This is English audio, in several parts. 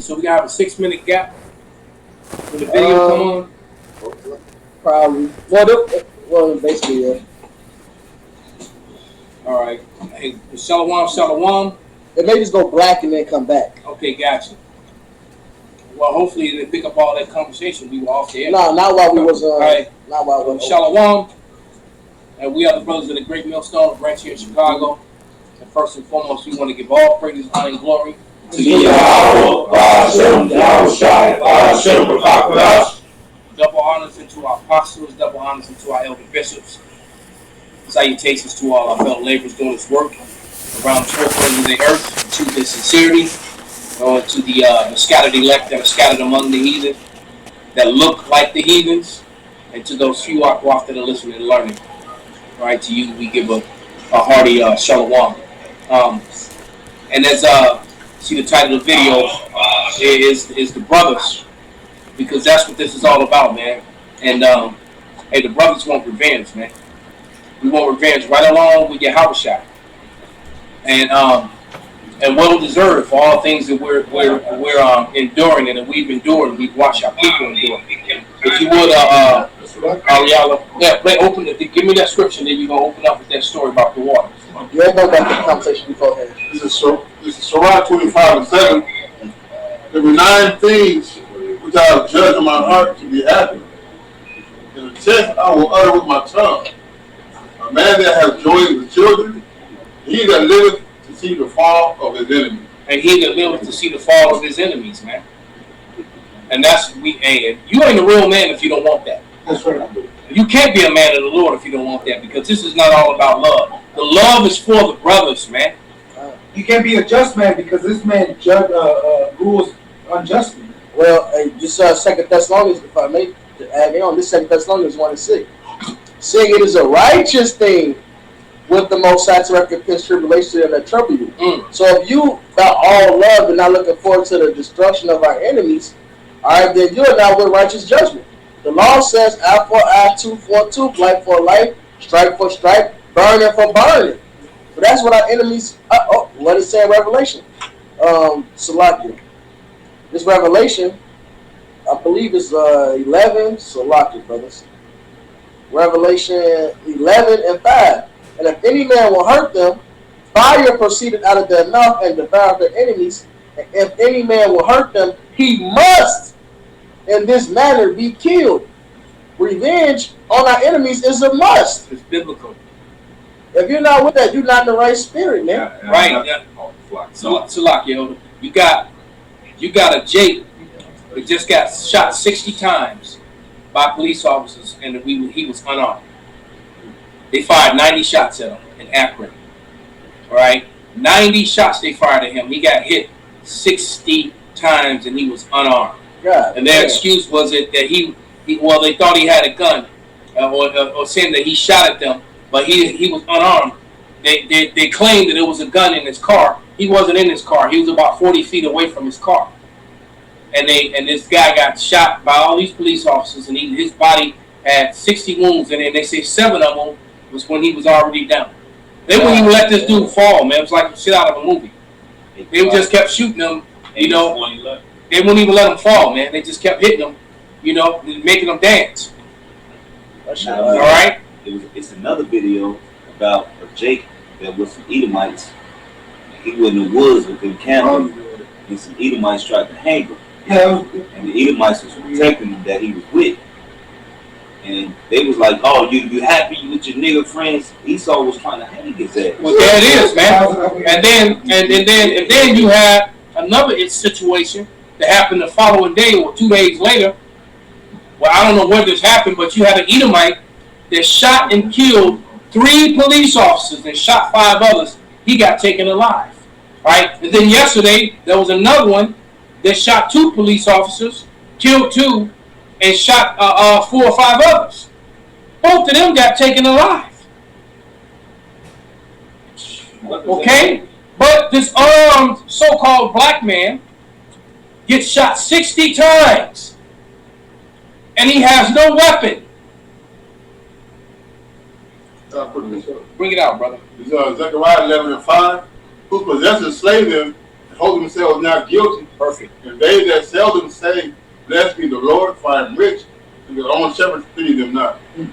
So we gotta have a 6-minute gap when the video come on. Probably. Well, basically, yeah. All right. Hey, Shalom. It may just go black and then come back. Okay, gotcha. Well, hopefully they pick up all that conversation. We were off the air. No, not while we was. Right. Not while we was. Shalom. And we are the brothers of the Great Millstone branch here in Chicago. And first and foremost, we want to give all praise, honor, and glory to Yahweh, double honors into our apostles, double honors into our elder bishops. Salutations to all our fellow laborers doing this work around the four corners of the earth, to the sincerity, to the scattered elect that are scattered among the heathen, that look like the heathens, and to those few aquaf that are listening and learning. All right, to you, we give a hearty shalom. And as see the title of the video is the brothers, because that's what this is all about, man. And hey, the brothers want revenge, man. We want revenge right along with Yahushua, and well deserved for all things that we're enduring and that we've endured. We've watched our people endure. If you would, Ariella, give me that scripture, then you're gonna open up with that story about the water. You ain't go back to the conversation beforehand. This is Surah 25:7. There were 9 things which I have judged in my heart to be happy. In the 10th I will utter with my tongue. A man that has joined with children, he that liveth to see the fall of his enemy. And he that liveth to see the fall of his enemies, man. And that's and you ain't a real man if you don't want that. That's right. You can't be a man of the Lord if you don't want that, because this is not all about love. The love is for the brothers, man. You can't be a just man because this man rules unjustly. Well, just 2 Thessalonians, if I may add on, this 2 Thessalonians 1:6. Saying it is a righteous thing with the Most High to recompense tribulation and that trouble you. So if you got all love and not looking forward to the destruction of our enemies, all right, then you are not with righteous judgment. The law says eye for eye, tooth for tooth, life for life, strike for strike, burning for burning. So that's what our enemies. What is saying in Revelation? Salakia. This Revelation, I believe, is 11. Salakia, brothers. Revelation 11:5. And if any man will hurt them, fire proceeded out of their mouth and devoured their enemies. And if any man will hurt them, he must in this manner be killed. Revenge on our enemies is a must. It's biblical. If you're not with that, you're not in the right spirit, man. Right. So you got a Jake that just got shot 60 times by police officers, and he was unarmed. They fired 90 shots at him in Akron. All right, 90 shots they fired at him. He got hit 60 times, and he was unarmed. God, and their excuse was that they thought he had a gun, or saying that he shot at them, but he was unarmed. They claimed that it was a gun in his car. He wasn't in his car. He was about 40 feet away from his car. And this guy got shot by all these police officers, and his body had 60 wounds, and they say 7 of them was when he was already down. They wouldn't even let this dude fall, man. It was like shit out of a movie. They just kept shooting him, you know. They wouldn't even let him fall, man. They just kept hitting him, you know, making him dance. All right? It's another video about a Jake that was some Edomites. He was in the woods with them camels, and some Edomites tried to hang him. And the Edomites was protecting him that he was with. And they was like, "Oh, you happy with your nigga friends?" Esau was trying to hang his ass. Well, there it is, man. And then you have another situation that happened the following day or 2 days later. Well, I don't know where this happened, but you had an Edomite that shot and killed 3 police officers and shot 5 others. He got taken alive, right? And then yesterday there was another one that shot 2 police officers, killed 2, and shot 4 or 5 others. Both of them got taken alive. Okay? But this armed so-called black man gets shot 60 times. And he has no weapon. Bring it out, brother. Zechariah 11:5. Who possesses slaves and hold themselves not guilty. Perfect. And they that seldom say, blessed be the Lord, for I am rich, and their own shepherds feed them not. You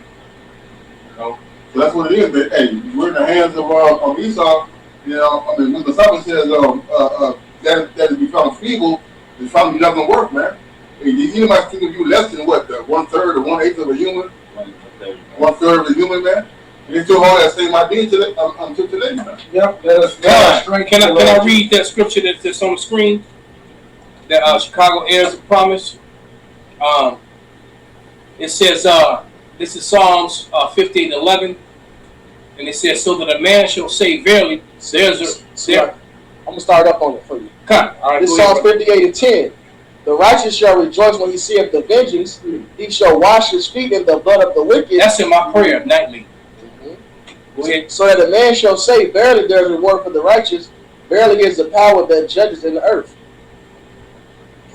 know? So that's what it is. But hey, we're in the hands of Esau. You know, I mean, when the Bible says that has become feeble, it's probably doesn't work, man. You might think of you less than what, 1/3 or 1/8 of a human, 1/3 of a human, man. And they still hold that same idea until today, man. Yep. Can I read that scripture that's on the screen? That Chicago Heirs of Promise. It says, this is Psalms 15:11, and it says, "So that a man shall say verily, I'm gonna start up on it for you. All right, this Psalms 58:10. The righteous shall rejoice when he seeth the vengeance. He shall wash his feet in the blood of the wicked. That's in my prayer nightly. Go ahead. So that a man shall say, verily there is a reward for the righteous. Verily is the power that judges in the earth.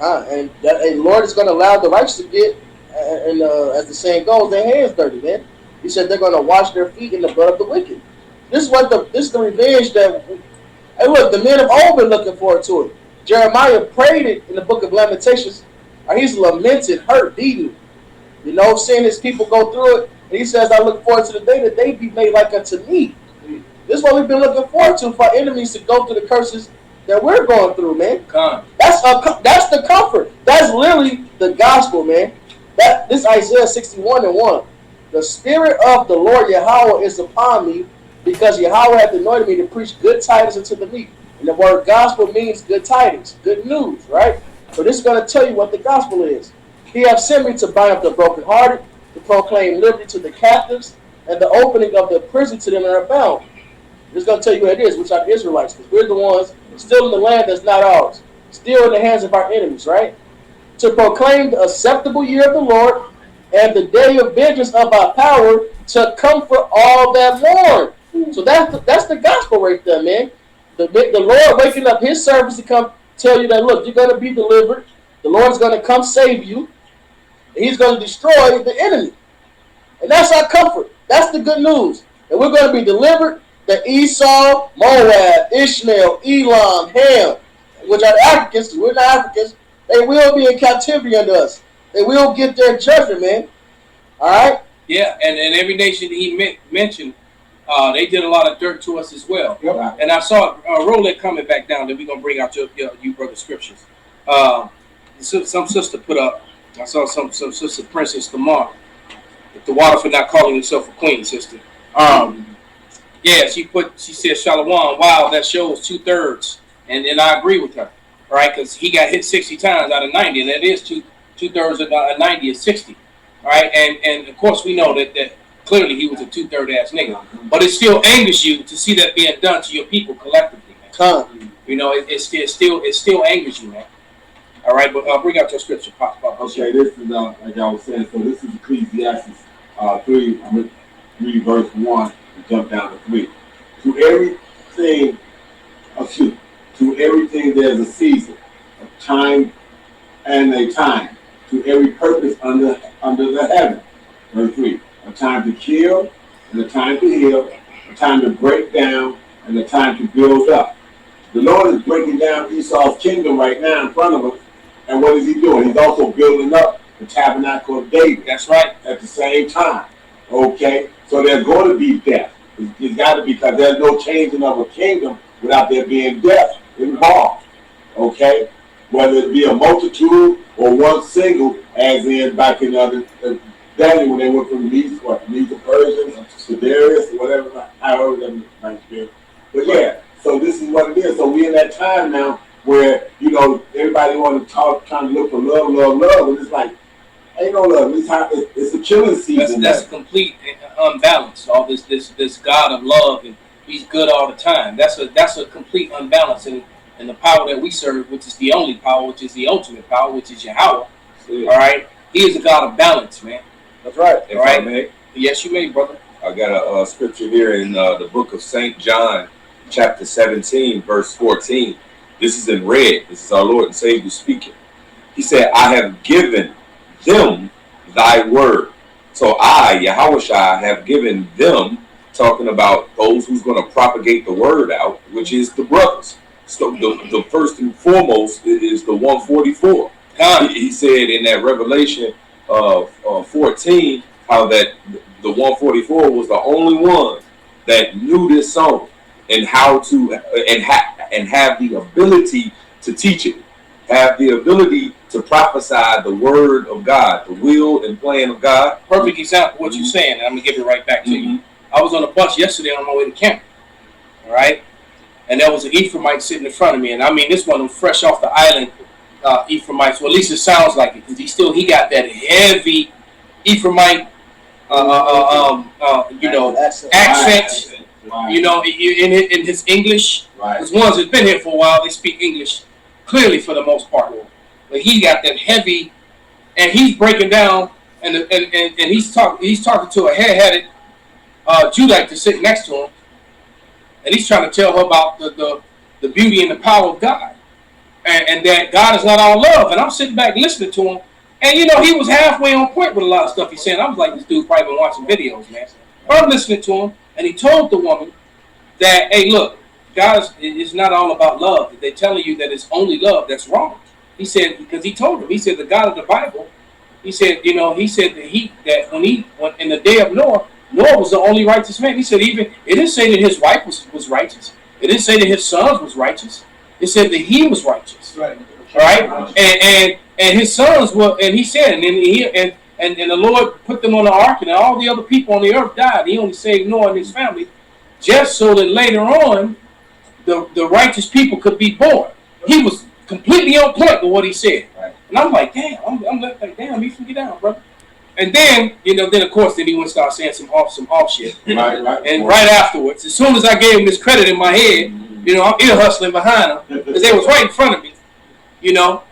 And the Lord is going to allow the righteous to get, and as the saying goes, their hands dirty, man. He said they're going to wash their feet in the blood of the wicked. This is the revenge that. Hey, look, the men of old been looking forward to it. Jeremiah prayed it in the book of Lamentations. He's lamented, hurt, beaten. You know, seeing his people go through it. And he says, I look forward to the day that they be made like unto me. This is what we've been looking forward to, for our enemies to go through the curses that we're going through, man. That's the comfort. That's literally the gospel, man. This Isaiah 61:1. The Spirit of the Lord Yahweh is upon me, because Yahweh hath anointed me to preach good tidings unto the meek. And the word gospel means good tidings, good news, right? So this is going to tell you what the gospel is. He hath sent me to bind up the brokenhearted, to proclaim liberty to the captives, and the opening of the prison to them that are bound. This is going to tell you what it is, which are the Israelites, because we're the ones still in the land that's not ours, still in the hands of our enemies, right? To proclaim the acceptable year of the Lord, and the day of vengeance of our power, to comfort all that mourn. So that's the gospel right there, man. The Lord waking up his servants to come tell you that, look, you're going to be delivered. The Lord's going to come save you. And he's going to destroy the enemy. And that's our comfort. That's the good news. And we're going to be delivered. That Esau, Moab, Ishmael, Elam, Ham, which are the Africans, we're not Africans, they will be in captivity under us. They will get their judgment, man. All right? Yeah, and every nation he mentioned, they did a lot of dirt to us as well. Yep. And I saw Roland coming back down that we're going to bring out you brother scriptures. Some sister put up, I saw some sister, Princess Lamar, the water for not calling herself a queen, sister. Yeah, she said, Shalom, wow, that shows 2/3. And I agree with her, right? Because he got hit 60 times out of 90, and that is 2/3 of 90 is 60. All right, and of course we know that clearly he was a 2/3 ass nigga, but it still angers you to see that being done to your people collectively, man. You know, it still angers you, man. All right, but bring out your scripture, Pop. Okay, this is like I was saying. So this is Ecclesiastes 3. I'm gonna read verse 1 and jump down to 3. To everything there's a season, a time and a time. To every purpose under the heaven. Verse 3. A time to kill and a time to heal, a time to break down and a time to build up. The Lord is breaking down Esau's kingdom right now in front of us. And what is he doing? He's also building up the tabernacle of David. That's right. At the same time. Okay? So there's going to be death. It's got to be, because there's no changing of a kingdom without there being death involved. Okay? Whether it be a multitude or one single, as in back in Daniel, when they went from the Persians to Darius, or whatever, however that might be. But yeah, so this is what it is. So we're in that time now where, you know, everybody want to talk, trying to look for love, and it's like, ain't no love. It's a killing season. That's a complete unbalance. All this God of love, and he's good all the time. That's a complete unbalance in the power that we serve, which is the only power, which is the ultimate power, which is Yahweh. All right, he is a God of balance, man. That's right. If I may, yes, you may, brother. I got a scripture here in the book of St. John, chapter 17, verse 14. This is in red. This is our Lord and Savior speaking. He said, I have given them thy word. So I, Yahushua, have given them, talking about those who's going to propagate the word out, which is the brothers. So the first and foremost is the 144. He said in that Revelation 14 how that the 144 was the only one that knew this song and how to and have the ability to teach it, have the ability to prophesy the word of God, the will and plan of God. Perfect example of what you're saying, and I'm gonna give it right back to you. I was on a bus yesterday on my way to camp. All right, and there was an Ephraimite sitting in front of me, and I mean this one was fresh off the island. Ephraimites, well, at least it sounds like it, because he got that heavy Ephraimite, accent. You know, in his English. There's ones that's been here for a while. They speak English clearly for the most part, but he got that heavy, and he's breaking down, and he's talking to a hair-headed Judite that's sitting next to him, and he's trying to tell her about the beauty and the power of God. And that God is not all love. And I'm sitting back listening to him. And, you know, he was halfway on point with a lot of stuff he's saying. I was like, this dude's probably been watching videos, man. But I'm listening to him. And he told the woman that, hey, look, God is not all about love. They're telling you that it's only love. That's wrong. He said, because he told him, he said, the God of the Bible, he said, you know, he said that when in the day of Noah was the only righteous man. He said, even, it didn't say that his wife was righteous. It didn't say that his sons was righteous. It said that he was righteous, right? And his sons were, and he said, and the Lord put them on the ark, and all the other people on the earth died. He only saved Noah and his family, just so that later on, the righteous people could be born. He was completely on point with what he said, and I'm like, damn, I'm like, damn, you can get down, brother. And then, you know, then of course, then he went and started saying some off shit, and right afterwards, as soon as I gave him this credit in my head. You know, I'm ear hustling behind him because they was right in front of me, you know.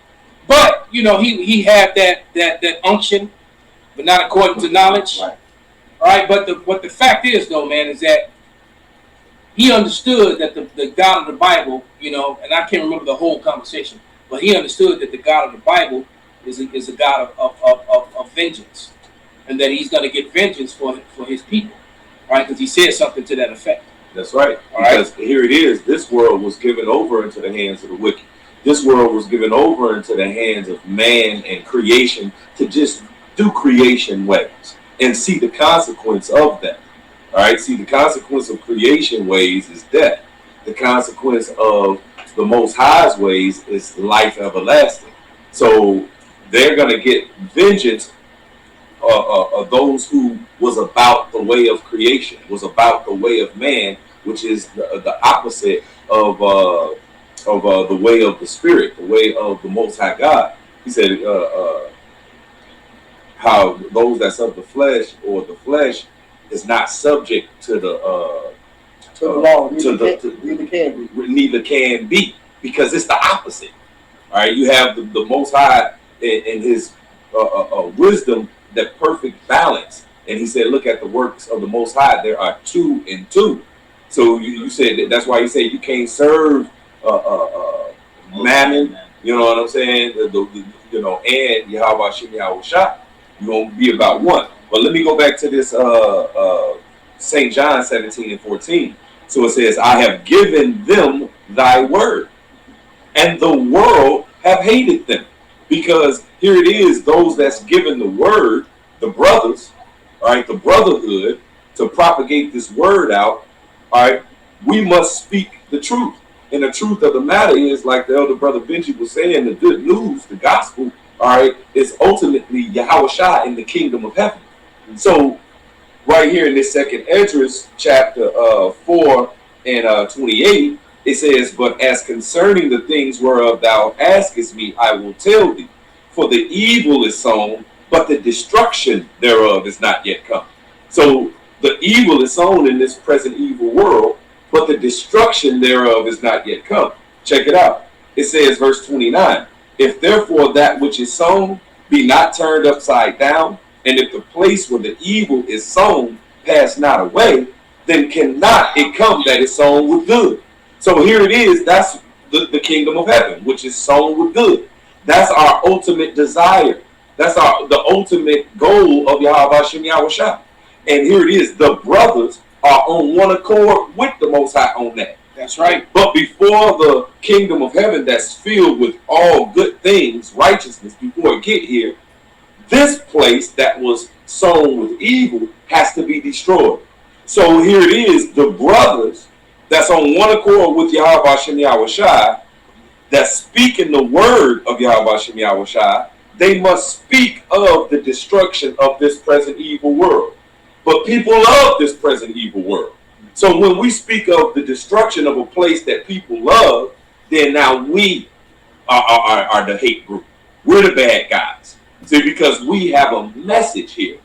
But, you know, he had that unction, but not according to knowledge. Right. All right, but what the fact is, though, man, is that he understood that the God of the Bible, you know, and I can't remember the whole conversation, but he understood that the God of the Bible is a God of vengeance, and that he's going to get vengeance for his people, right? Because he said something to that effect. That's right. Because here it is. This world was given over into the hands of the wicked. This world was given over into the hands of man and creation to just do creation ways and see the consequence of that. All right. See, the consequence of creation ways is death. The consequence of the Most High's ways is life everlasting. So they're going to get vengeance of those who was about the way of creation, was about the way of man, which is the opposite of the way of the Spirit, the way of the Most High God. He said how those that's of the flesh or the flesh is not subject to the law. Neither can be, because it's the opposite. All right, you have the Most High in His wisdom, that perfect balance. And he said, look at the works of the Most High. There are 2 and 2. So you said that's why he said you can't serve mammon. You know what I'm saying? You know, and Yahweh Shem Yahweh Shah. You're going to be about one. But let me go back to this St. John 17:14. So it says, I have given them thy word, and the world have hated them. Because here it is, those that's given the word, the brothers, all right, the brotherhood, to propagate this word out, all right, we must speak the truth. And the truth of the matter is, like the elder brother Benji was saying, the good news, the gospel, all right, is ultimately Yahweh Shah in the kingdom of heaven. So right here in this second Esdras, chapter 4 and 28, it says, but as concerning the things whereof thou askest me, I will tell thee. For the evil is sown, but the destruction thereof is not yet come. So the evil is sown in this present evil world, but the destruction thereof is not yet come. Check it out. It says, verse 29, if therefore that which is sown be not turned upside down, and if the place where the evil is sown pass not away, then cannot it come that is sown with good. So here it is, that's the kingdom of heaven, which is sown with good. That's our ultimate desire. That's the ultimate goal of Yahweh Shem Yahweh Shah. And here it is, the brothers are on one accord with the Most High on that. That's right. But before the kingdom of heaven that's filled with all good things, righteousness, before it get here, this place that was sown with evil has to be destroyed. So here it is, the brothers that's on one accord with Yahweh Shem Yahweh Shai, that's speaking the word of Yahweh Shem Yahweh Shai, they must speak of the destruction of this present evil world. But people love this present evil world. So when we speak of the destruction of a place that people love, then now we are the hate group. We're the bad guys. See, because we have a message here,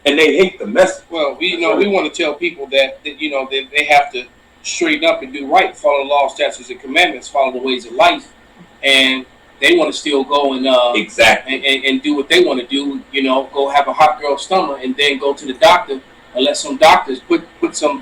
and they hate the message. Well, we want to tell people that they have to straighten up and do right, follow the law, statutes, and commandments, follow the ways of life, and they want to still go and exactly and do what they want to do. Go have a hot girl stomach, and then go to the doctor and let some doctors put some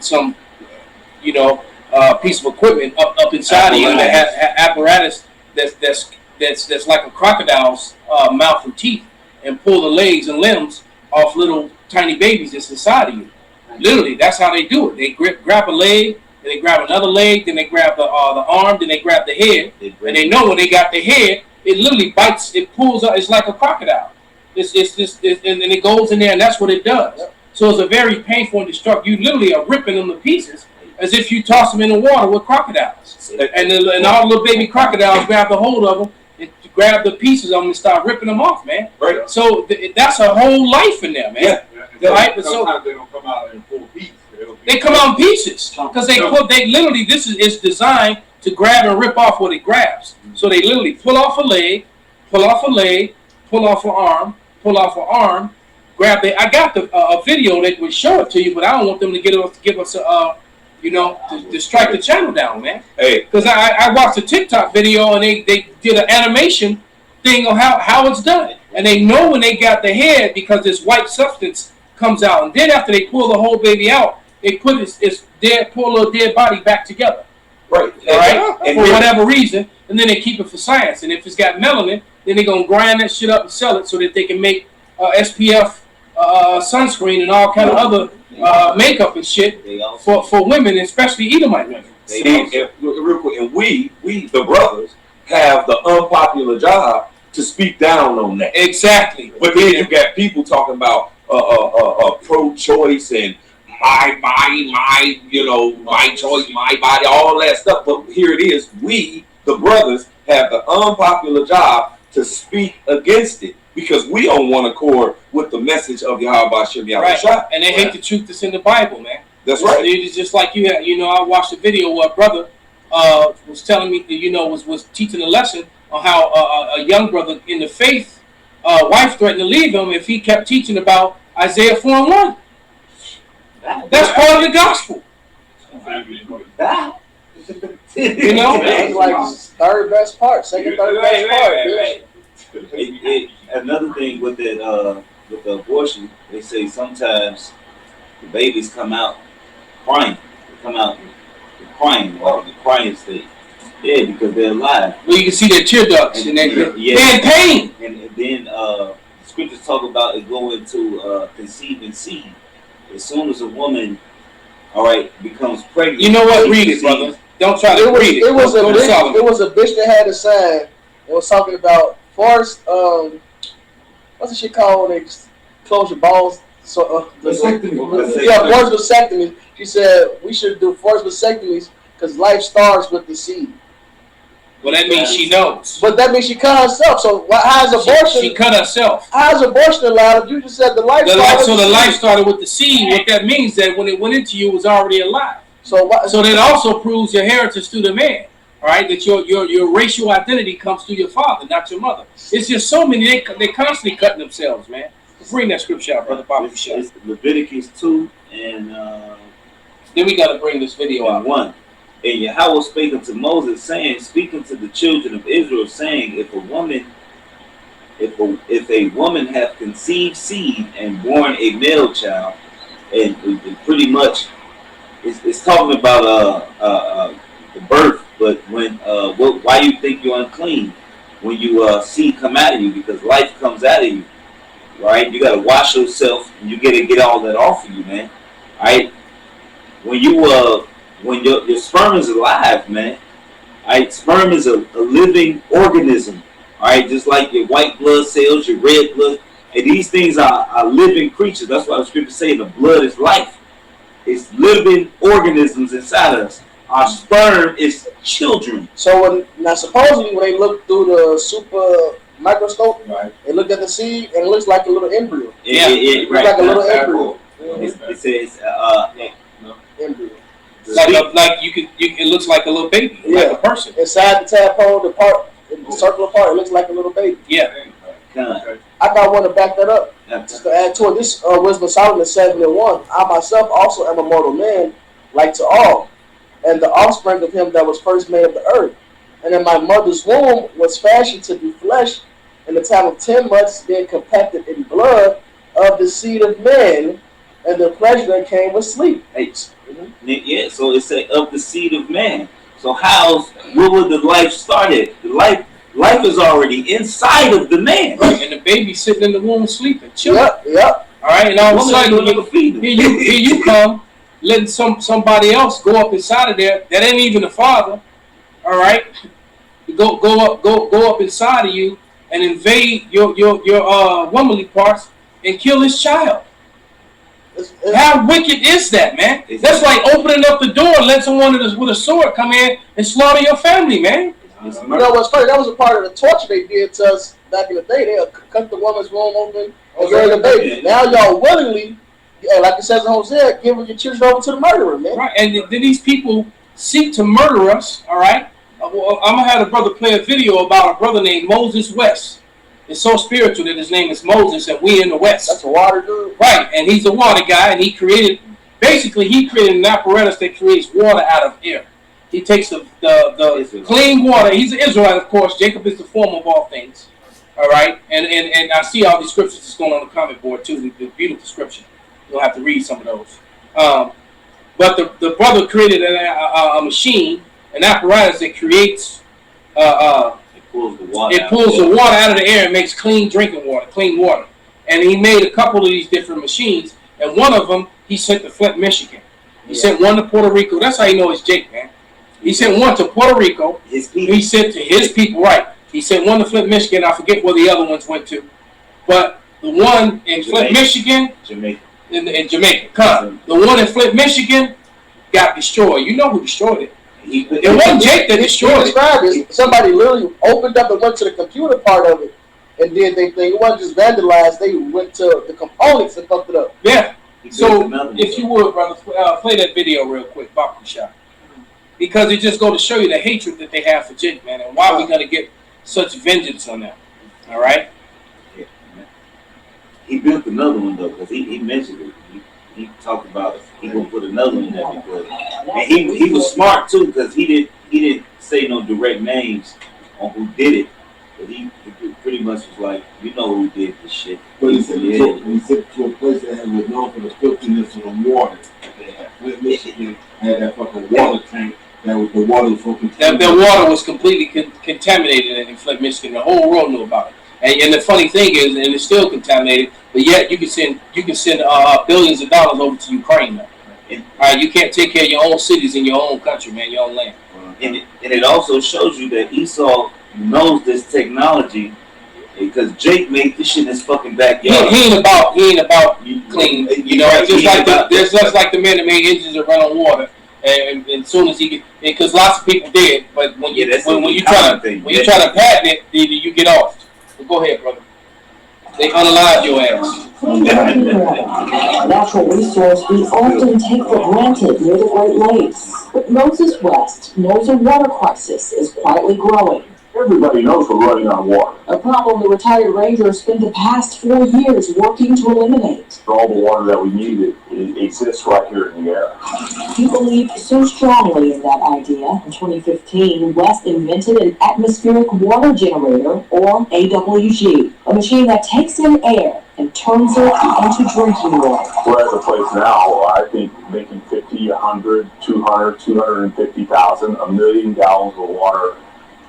piece of equipment up inside of you, that apparatus that's like a crocodile's mouth and teeth, and pull the legs and limbs off little tiny babies that's inside of you. Literally, that's how they do it. They grab a leg, then they grab another leg, then they grab the arm, then they grab the head, and they know when they got the head, it literally bites, it pulls up. It's like a crocodile. And it goes in there, and that's what it does. So it's a very painful and destructive. You literally are ripping them to pieces, as if you toss them in the water with crocodiles. And all the little baby crocodiles grab the hold of them and grab the pieces of them and start ripping them off, man. Right. So that's a whole life in there, man. Yeah. Right? But sometimes they don't come out in full pieces. They come out in pieces because they literally, it's designed to grab and rip off what it grabs. So they literally pull off a leg, pull off an arm, grab the. I got a video that would show it to you, but I don't want them to give us to strike the channel down, man. Hey, because I watched a TikTok video and they did an animation thing on how it's done, and they know when they got the head because this white substance comes out, and then after they pull the whole baby out, they put its poor little dead body back together. Right. All right. And for whatever reason, and then they keep it for science. And if it's got melanin, then they're gonna grind that shit up and sell it so that they can make SPF sunscreen and all kind of other makeup and shit for women, especially Edomite women. Real quick, and we the brothers have the unpopular job to speak down on that. Exactly. But then you got people talking about pro-choice and my choice, my body, all that stuff. But here it is. We, the brothers, have the unpopular job to speak against it because we on one accord with the message of Yahweh Shem Yahweh Shai. Right. And they hate the truth that's in the Bible, man. That's right. It's just like you had, I watched a video where a brother was telling me, was teaching a lesson on how a young brother in the faith, wife threatened to leave him if he kept teaching about Isaiah 4:1. That's part of the gospel. That's like third best part, third best part. Another thing with that, with the abortion, they say sometimes the babies come out crying. They come out crying, or the crying state. Yeah, because they're alive. Well, you can see their tear ducts and they're in pain. And then the scriptures talk about it going to conceiving seed. As soon as a woman, becomes pregnant. You know what? Read it, brother. Don't try to read it. It was a bitch that had a sign. It was talking about forced. What's the shit called when they close your balls? So vasectomy. Yeah, forced vasectomy. She said we should do forced vasectomies because life starts with the seed. Well, that means she knows. But that means she cut herself. So how is abortion? She cut herself. How is abortion allowed? You just said the life started. So the life started with the seed. What that means that when it went into you, it was already alive. So that also proves your heritage through the man. All right, that your racial identity comes through your father, not your mother. It's just so many. They constantly cutting themselves, man. Bring that scripture out, brother Bobby. It's Leviticus 2 and then we got to bring this video out. 1. And Yahweh spake unto Moses, saying, speaking to the children of Israel, saying, if a woman hath conceived seed and born a male child, and pretty much it's talking about the birth, but when why you think you're unclean when you seed come out of you, because life comes out of you, right? You got to wash yourself, and you got to get all that off of you, man. All right, when when your sperm is alive, man. All right, sperm is a living organism. All right, just like your white blood cells, your red blood, and these things are living creatures. That's why the scriptures say the blood is life. It's living organisms inside of us. Our sperm is children. So now supposedly when they look through the super microscope, Right. they look at the seed and it looks like a little embryo. It Looks like a little embryo. It says Embryo. Like it looks like a little baby, like a person. Inside the tadpole, the circular part, it looks like a little baby. Yeah. I got one to back that up. Just to add to it, this Wisdom of Solomon 7:1. I myself also am a mortal man, like to all, and the offspring of him that was first made of the earth. And in my mother's womb was fashioned to be flesh, in the time of 10 months being compacted in blood of the seed of men, and the pleasure that came with sleep. Yeah, so it said of the seed of man. So where would the life started? The life is already inside of the man. Right, and the baby sitting in the womb sleeping, chilling. Yep. All right, and all of a sudden, here you come, letting somebody else go up inside of there. That ain't even the father. All right, go up inside of you and invade your womanly parts and kill his child. How wicked is that, man? That's like opening up the door and let someone with a sword come in and slaughter your family, man. You know what's funny? That was a part of the torture they did to us back in the day. They'll cut the woman's womb open and bury the baby. Now y'all willingly, like it says in Hosea, giving your children over to the murderer, man. Right, and then these people seek to murder us, all right? I'm going to have a brother play a video about a brother named Moses West. It's so spiritual that his name is Moses, and we in the West. That's a water dude. Right, and he's a water guy, and he created an apparatus that creates water out of air. He takes the clean water. He's an Israelite, of course. Jacob is the form of all things. All right, and I see all these scriptures that's going on the comment board too. The beautiful scripture. You'll have to read some of those. But the brother created a machine, an apparatus that creates. It pulls the water out of the air and makes clean drinking water, clean water. And he made a couple of these different machines, and one of them he sent to Flint, Michigan. He sent one to Puerto Rico. That's how you know it's Jake, man. He sent one to Puerto Rico. He sent to his people, right. He sent one to Flint, Michigan. I forget where the other ones went to. But the one in Flint, Michigan, in Jamaica, the one in Flint, Michigan got destroyed. You know who destroyed it. It wasn't Jake that destroyed it. Somebody literally opened up and went to the computer part of it and did their thing. It wasn't just vandalized. They went to the components and fucked it up. Yeah. So, if you would, brother, play that video real quick, Baku Shot. Because it just goes to show you the hatred that they have for Jake, man, and why we're going to get such vengeance on them. All right? Yeah, he built another one, though, because he mentioned it. He talked about he gonna put another one in there because, and he was smart too because he didn't say no direct names on who did it, but he pretty much was like, you know who did this shit. But he said to a place that was known for the filthiness of the water. Flint, Michigan had that fucking water tank that was the water was so contaminated. That water was completely contaminated in Flint, Michigan. The whole world knew about it. And the funny thing is, and it's still contaminated, but yet you can send billions of dollars over to Ukraine now. You can't take care of your own cities in your own country, man, your own land. And it also shows you that Esau knows this technology because Jake made this shit in his fucking backyard. He ain't about clean, you know. It's just like the man that made engines that run on water. And as soon as he get, because lots of people did, but when you try to patent it, you get off. But go ahead, brother. They unalive your ass. Natural resource we often take for granted near the Great Lakes. But Moses West knows a water crisis is quietly growing. Everybody knows we're running out of water. A problem the retired ranger spent the past 4 years working to eliminate. All the water that we need it exists right here in the air. He believed so strongly in that idea. In 2015, West invented an atmospheric water generator, or AWG, a machine that takes in air and turns it into drinking water. We're at the place now, I think, making 50, 100, 200, 250,000, 1 million gallons of water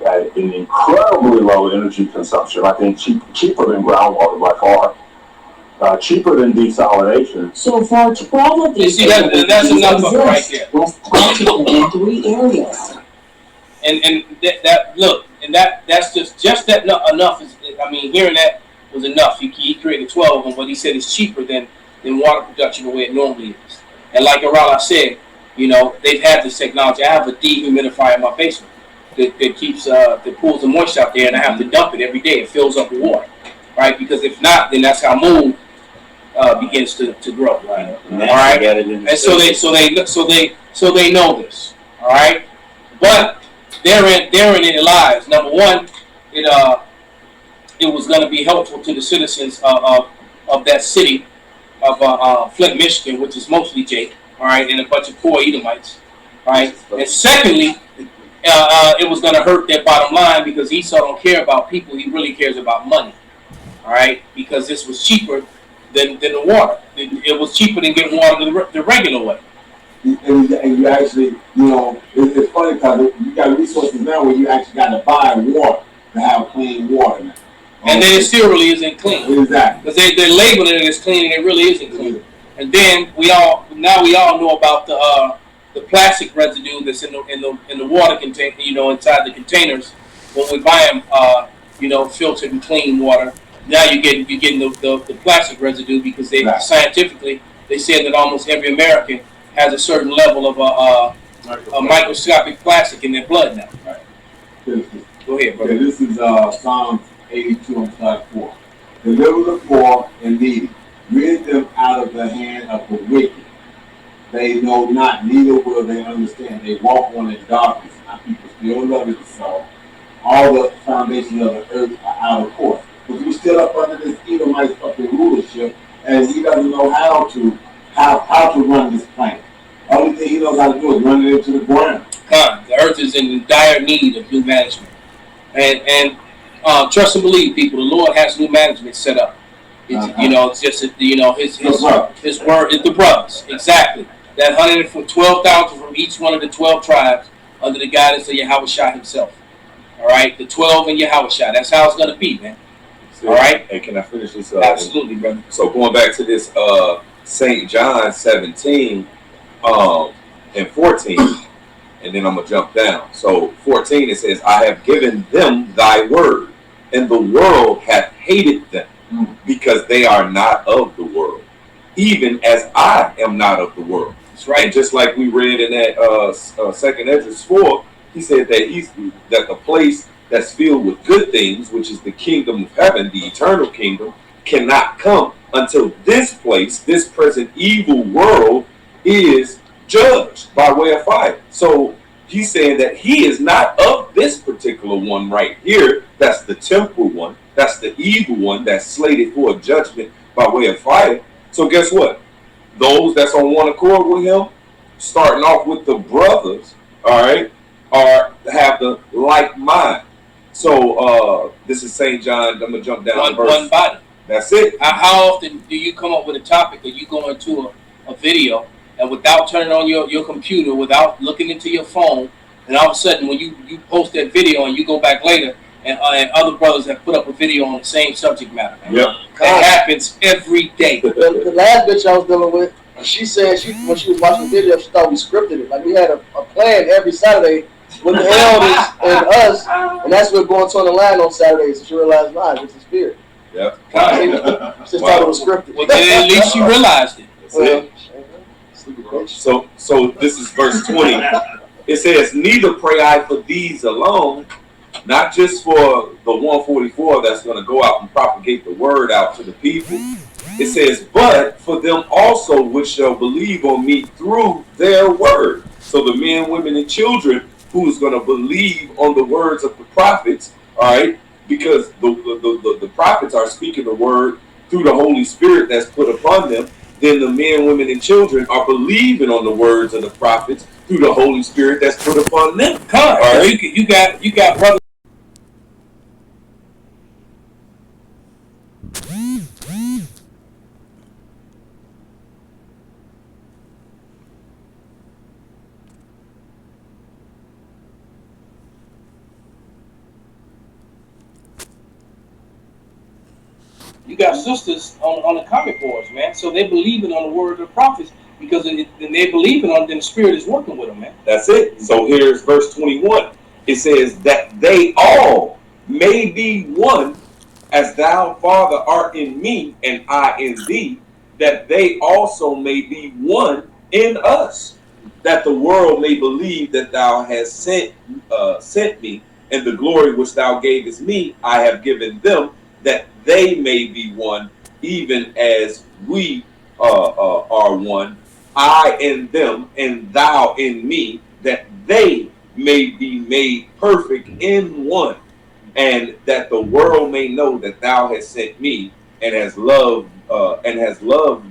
at an incredibly low energy consumption. I think cheaper than groundwater by far. cheaper than desalination. So far, 12 of You these see, that's enough of it right exist. there. West Washington in 3 areas. And that look, and that's just that enough is. I mean, hearing that was enough. He created 12 of them, but he said it's cheaper than water production the way it normally is. And like Arala said, you know, they've had this technology. I have a dehumidifier in my basement that keeps that pulls the moisture out there, and I have to dump it every day. It fills up with water, right? Because if not, then that's how mold begins to grow. Right. All right. And so they know this. All right. But therein it lies. Number one, it was going to be helpful to the citizens of that city of Flint, Michigan, which is mostly Jake, all right, and a bunch of poor Edomites, all right. And secondly, it was going to hurt their bottom line because Esau don't care about people; he really cares about money, all right. Because this was cheaper than the water. It was cheaper than getting water the regular way. And you actually, you know, it's funny because you got resources now where you actually got to buy water to have clean water now. And then it still really isn't clean. Exactly. Because they're labeling it as clean, and it really isn't clean. And then we all know about the plastic residue that's in the water container, you know, inside the containers when we buy them, you know, filtered and clean water. Now you're getting the plastic residue because scientifically they say that almost every American has a certain level of a microscopic plastic in their blood now. Right. Go ahead, brother. Okay, this is Psalms 82 and 4. Deliver the poor and needy, rid them out of the hand of the wicked. They know not, neither will they understand. They walk on in darkness. My people still love it so. All the foundations of the earth are out of course. But we still up under this Edomite fucking rulership, and he doesn't know how to run this planet. Only thing he knows how to do is run it into the ground. The earth is in dire need of new management, and trust and believe, people. The Lord has new management set up. It's, you know, it's just you know his word is the brothers exactly. That 112,000 from each one of the 12 tribes under the guidance of Yahushua himself. All right, the 12 in Yahushua. That's how it's gonna be, man. See, all right. Hey, can I finish this? Absolutely, brother. So going back to this St. John 17 and 14, and then I'm gonna jump down. So 14 it says, "I have given them thy word, and the world hath hated them, because they are not of the world, even as I am not of the world." That's right. And just like we read in that Second Esdras 4, he said that the place that's filled with good things, which is the kingdom of heaven, the eternal kingdom, cannot come until this place, this present evil world, is judged by way of fire. So he's saying that he is not of this particular one right here. That's the temporal one. That's the evil one that's slated for a judgment by way of fire. So guess what? Those that's on one accord with him, starting off with the brothers, all right, have the like mind. So this is St. John. I'm gonna jump down One, verse. one body. That's it. How often do you come up with a topic, or you go into a video, and without turning on your computer, without looking into your phone, and all of a sudden when you post that video and you go back later, and other brothers have put up a video on the same subject matter. Yep. It happens every day. The last bitch I was dealing with, she said when she was watching the video, she thought we scripted it. Like we had a plan every Saturday with the elders and us, and that's what going to on the line on Saturdays. So she realized, nah, it's the spirit. Yep. She just thought it was scripted. Well, then at least you realized it. That's it. So this is verse 20. It says, "Neither pray I for these alone," not just for the 144 that's going to go out and propagate the word out to the people. It says, "But for them also which shall believe on me through their word." So the men, women, and children who's going to believe on the words of the prophets, all right, because the prophets are speaking the word through the Holy Spirit that's put upon them. Then the men, women, and children are believing on the words of the prophets through the Holy Spirit that's put upon them. All right. You got brothers. You got sisters on the comment boards, man. So they believing on the word of the prophets because they believing on them. The Spirit is working with them, man. That's it. So here's verse 21. It says that they all may be one, as thou, Father, art in me, and I in thee, that they also may be one in us, that the world may believe that thou hast sent me, and the glory which thou gavest me, I have given them, that they may be one, even as we are one, I in them, and thou in me, that they may be made perfect in one, and that the world may know that thou hast sent me, and has loved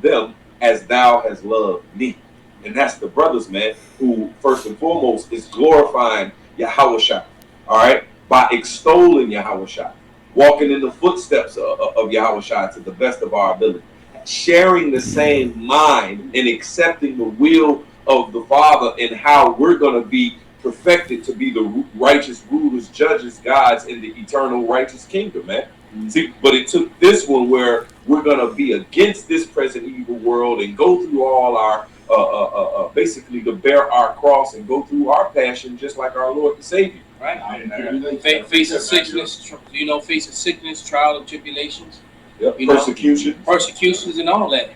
them as thou hast loved me. And that's the brothers, man, who first and foremost is glorifying Yahushua, all right, by extolling Yahushua, walking in the footsteps of Yahushua to the best of our ability, sharing the same mind and accepting the will of the Father and how we're going to be perfected to be the righteous rulers, judges, gods in the eternal righteous kingdom, man. See, but it took this one where we're going to be against this present evil world and go through all our basically to bear our cross and go through our passion just like our Lord and Savior, right? Facing sickness, facing sickness, trial and tribulations, persecutions and all that,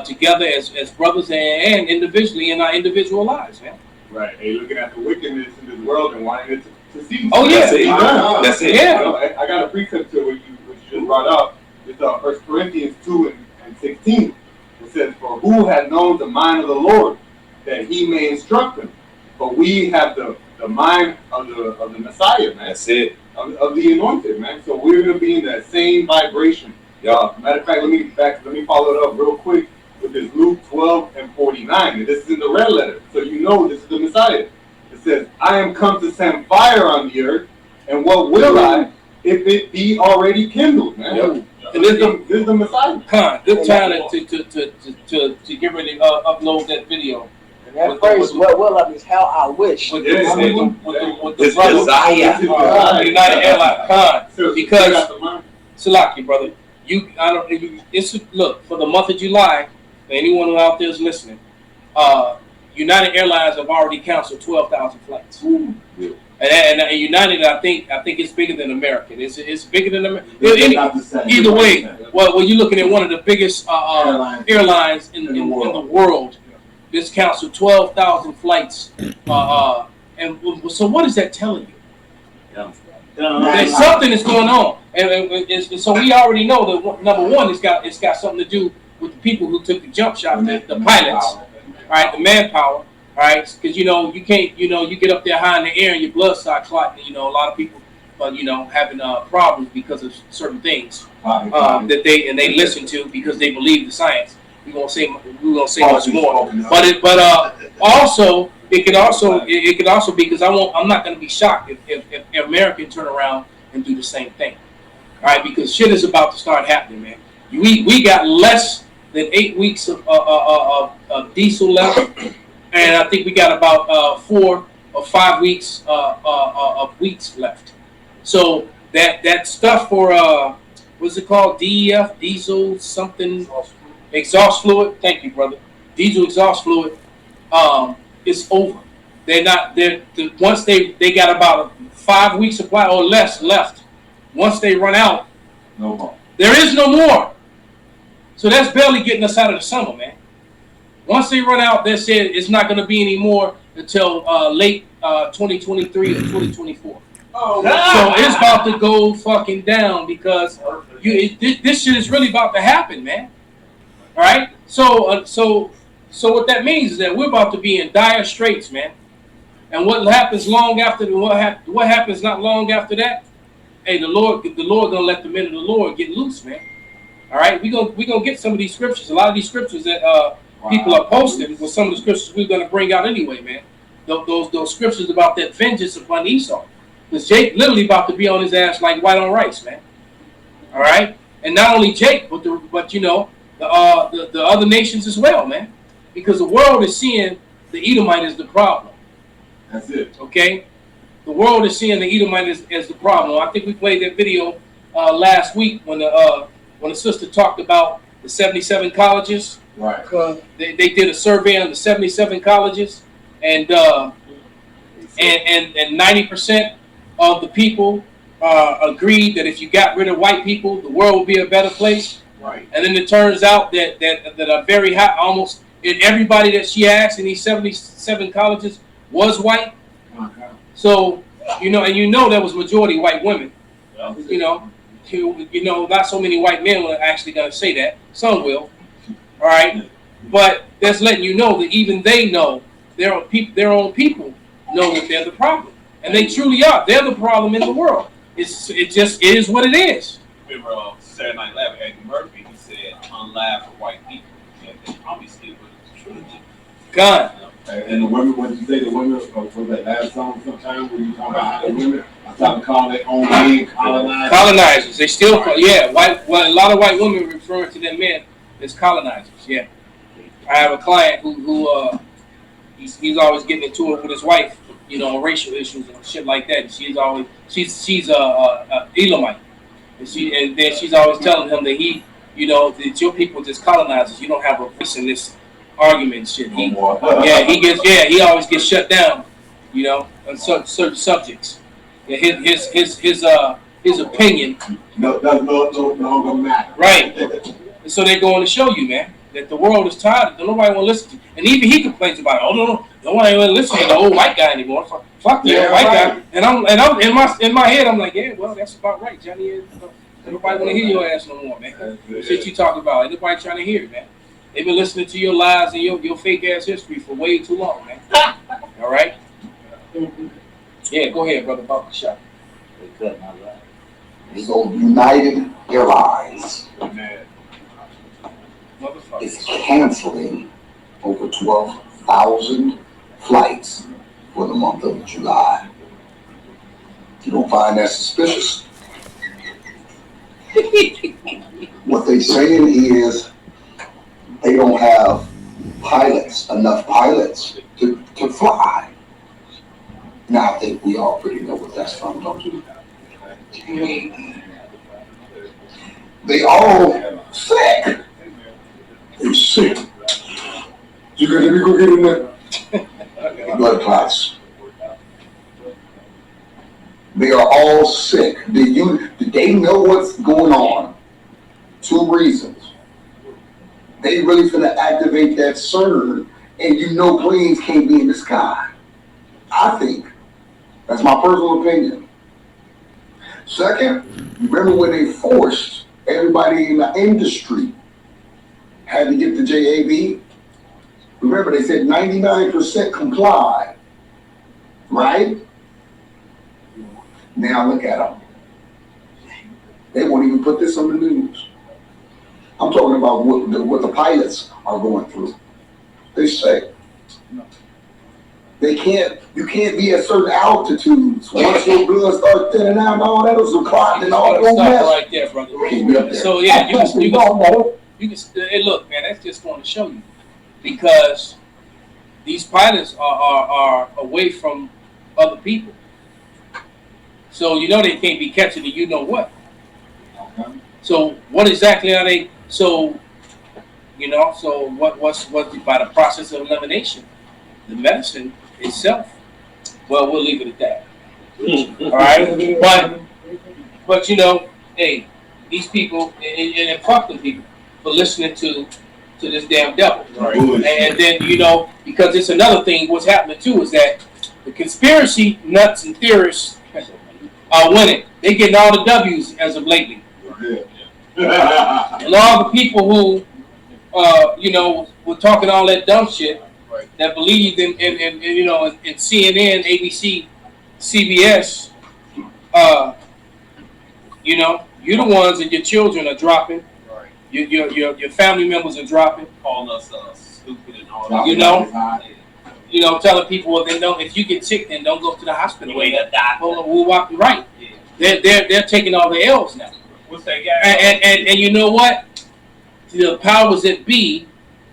together as brothers and individually in our individual lives, man. Right. Hey, looking at the wickedness in this world and wanting it to cease. Oh yeah, that's it. Yeah. I got a precept to what you just brought up. It's 1 Corinthians 2:16. It says, "For who had known the mind of the Lord, that he may instruct him? But we have the mind of the Messiah, man. That's it. Of the anointed, man. So we're gonna be in that same vibration. Matter of fact, let me follow it up real quick with this Luke 12:49. And this is in the red letter, so you know this is the Messiah. It says, "I am come to send fire on the earth, and what will I if it be already kindled?" Man. Yep. And this is the Messiah. Good time to get ready to upload that video. And that phrase, what will I means how I wish. With the This brothers, desire. United Airlines, because Salaki, brother, look, for the month of July, for anyone who out there is listening, United Airlines have already canceled 12,000 flights. Yeah. And United, I think it's bigger than American. It's bigger than American. Either way, well, you're looking at one of the biggest airlines in the world. This canceled 12,000 flights. And so what is that telling you? There's something that's going on, and so we already know that number one, it's got something to do with the people who took the jump shot, the pilots, all right, the manpower. All right, because you can't, you get up there high in the air and your blood starts clotting. A lot of people, having problems because of certain things that they listen to because they believe the science. We're gonna say much more, but also it could also be because I'm not gonna be shocked if Americans turn around and do the same thing. All right, because shit is about to start happening, man. We got less than 8 weeks of diesel left. And I think we got about 4 or 5 weeks of wheats left. So that stuff for what's it called? DEF, diesel something, exhaust fluid. Thank you, brother. Diesel exhaust fluid. It's over. Once they got about 5 weeks supply or less left. Once they run out, no more. There is no more. So that's barely getting us out of the summer, man. Once they run out, they said it's not going to be any more until late 2023 or 2024. So it's about to go fucking down because this shit is really about to happen, man. All right. So what that means is that we're about to be in dire straits, man. And what happens long after what happens not long after that? Hey, the Lord gonna let the men of the Lord get loose, man. All right. We gonna get some of these scriptures. A lot of these scriptures that people are posting with some of the scriptures we're going to bring out anyway, man. Those scriptures about that vengeance upon Esau. Because Jake literally about to be on his ass like white on rice, man. All right? And not only Jake, but the other nations as well, man. Because the world is seeing the Edomite as the problem. That's it. Okay? The world is seeing the Edomite as the problem. I think we played that video last week when when the sister talked about the 77 colleges. Right. They did a survey on the 77 colleges, and 90% of the people agreed that if you got rid of white people, the world would be a better place. Right. And then it turns out that a very high, almost everybody that she asked in these 77 colleges was white. So, and there was majority white women. Not so many white men are actually going to say that. Some will. All right. But that's letting you know that even they know their own people know that they're the problem. And they truly are. They're the problem in the world. It just is what it is. Remember Saturday Night Live, Eddie Murphy, he said, unlaugh for white people. And they probably still with the trilogy. God. And the women, what did you say, the women, for that last song sometime where you talk about how the women are trying to call their own men colonizers? Colonizers. They still, white. Well, a lot of white women referring to them men as colonizers. Yeah. I have a client who he's always getting into it with his wife, racial issues and shit like that. And she's a Elamite, and then she's always telling him that that your people just colonizers. You don't have a voice in this argument and shit. He always gets shut down, on certain subjects. Yeah, his opinion no longer matter. Right. And so they're going to show you, man, that the world is tired. Nobody want to listen to you. And even he complains about it. Oh no, nobody want to listen to the old white guy anymore. Fuck the old white guy. And I'm in my head, I'm like, yeah, well, that's about right, Johnny. Nobody want to hear your ass no more, man. Shit you talking about, ain't nobody trying to hear it, man. They've been listening to your lies and your fake ass history for way too long, man. All right. Yeah, go ahead, brother. About the shot. So United Airlines is canceling over 12,000 flights for the month of July. You don't find that suspicious? What they're saying is they don't have enough pilots to fly. Now I think we all pretty know what that's from, don't you? They all sick. They're sick. You got to go get in there. Blood clots. They are all sick. Do they know what's going on? 2 reasons. They really finna activate that CERN, and planes can't be in the sky. I think. That's my personal opinion. Second, remember when they forced everybody in the industry had to get the JAB? Remember, they said 99% complied, right? Now look at them. They won't even put this on the news. I'm talking about what the pilots are going through. They say you can't be at certain altitudes. Once your blood starts thinning out and all that, it's a clot and all that mess. Right there, brother. So yeah, you can. Hey, look, man, that's just going to show you, because these pilots are away from other people. So they can't be catching the what. So what exactly are they? So what's by the process of elimination, the medicine itself. Well, we'll leave it at that. All right, but hey, these people and fuck them people for listening to this damn devil. Right. And then because it's another thing. What's happening too is that the conspiracy nuts and theorists are winning. They getting all the W's as of lately. And all the people who were talking all that dumb shit, that believed in CNN, ABC, CBS, you're the ones that your children are dropping. Right. Your family members are dropping. Calling us stupid and all that. Telling people if you get sick, then don't go to the hospital. We'll walk right. Yeah. They're taking all the L's now. What's that guy? And you know what? The powers that be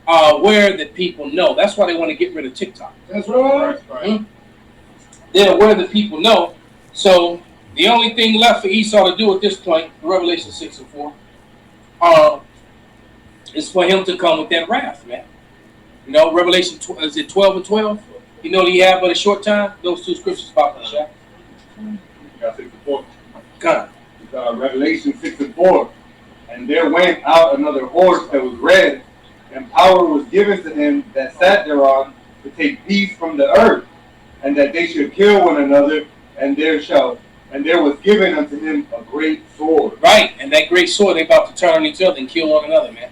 are aware that people know. That's why they want to get rid of TikTok. That's right. Mm-hmm. They're aware that people know. So the only thing left for Esau to do at this point, Revelation 6:4, is for him to come with that wrath, man. You know, Revelation, is it 12 and 12? You know, he had but a short time. Those two scriptures pop in, Shaq. You got 6 and 4. God. Revelation 6 and 4. And there went out another horse that was red, and power was given to him that sat thereon to take peace from the earth, and that they should kill one another, and there was given unto him a great sword. Right, and that great sword, they about to turn on each other and kill one another, man.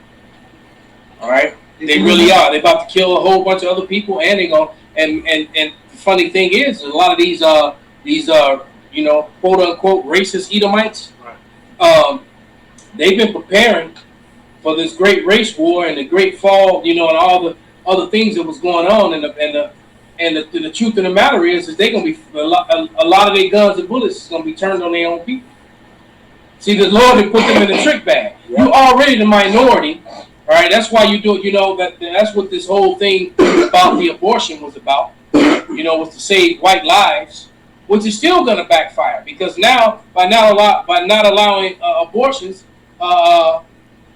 All right, they really are. They about to kill a whole bunch of other people, and they going and the funny thing is, a lot of these you know, quote unquote racist Edomites, they've been preparing for this great race war and the great fall, you know, and all the other things that was going on, and the truth of the matter is they're gonna be a lot of their guns and bullets is gonna be turned on their own people. See, the Lord had put them in the trick bag. You already the minority, all right. That's why you do it. You know that's what this whole thing about the abortion was about. You know, was to save white lives, which is still gonna backfire because now by not allowing abortions,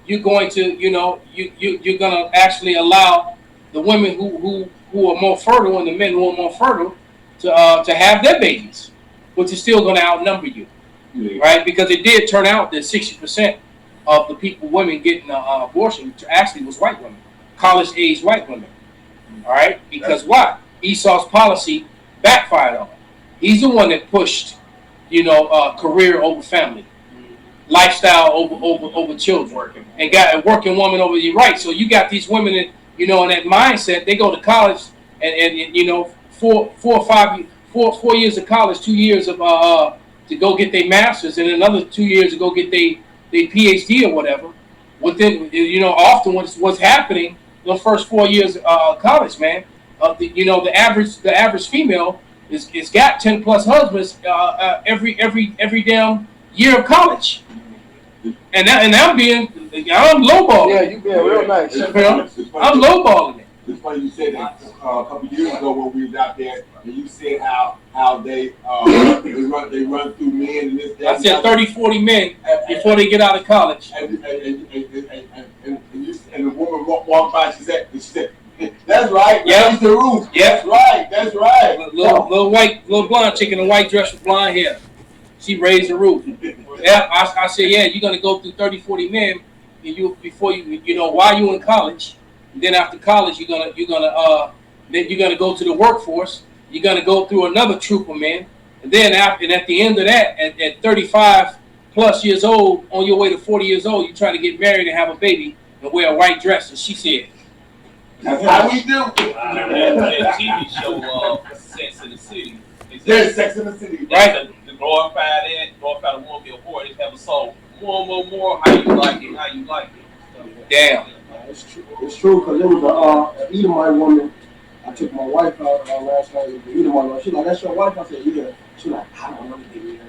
you're going to, you know, you're gonna actually allow the women who are more fertile and the men who are more fertile to have their babies, which is still going to outnumber you, right? Because it did turn out that 60% of the women getting abortion actually was white women, college-age white women, all right? Because why? Esau's policy backfired on him. He's the one that pushed, you know, career over family, lifestyle over children, and got a working woman over you, right? So you got these women that, you know, in that mindset, they go to college and you know, 4 years of college, 2 years of to go get their masters, and another 2 years to go get their PhD or whatever. Within, you know, often what's happening the first 4 years of college, man. You know, the average female is got 10 plus husbands every damn year of college. And I'm lowballing. Yeah, you being real nice. I'm lowballing it. It's funny you said that a couple years ago when we was out there, and you said how they run through men and this. I said 30, 40 men before they get out of college. And the woman walked by. She said, "That's right. Yeah, that's the roof. Yeah, that's right." Little blonde chick in a white dress with blonde hair. She raised the roof. Yeah, I said, yeah, you're gonna go through 30, 40 men, and before you know, while you in college, and then after college, you're gonna go to the workforce. You're gonna go through another troop of men, and then at the end of that, at 35 plus years old, on your way to 40 years old, you try to get married and have a baby and wear a white dress. And she said, "That's how we do." That TV show, Sex in the City. There's Sex in the City, right? Glorify the woman be a whore. They have a song, more. How you like it? Damn. It's true because there was an Edomite woman. I took my wife out last night. The Edomite woman. She's like, "That's your wife?" I said, "Yeah." She's like, "I don't want to get married.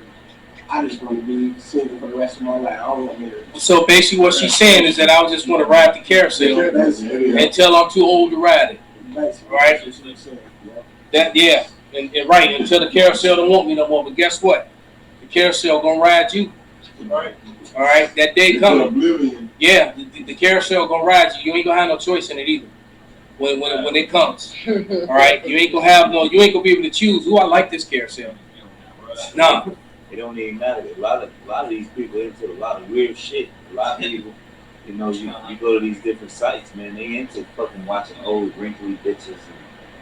I just want to be single for the rest of my life. I don't want married." So basically, what she's saying is that I just want to ride the carousel until I'm too old to ride it. Right? And right, until the carousel don't want me no more. But guess what? The carousel gonna ride you. All right, that day coming. Yeah, the carousel gonna ride you. You ain't gonna have no choice in it either. When it comes, all right, you ain't gonna be able to choose. Who I like this carousel. Nah. It don't even matter. A lot of these people into a lot of weird shit. A lot of people, you know, you go to these different sites, man. They into fucking watching old wrinkly bitches.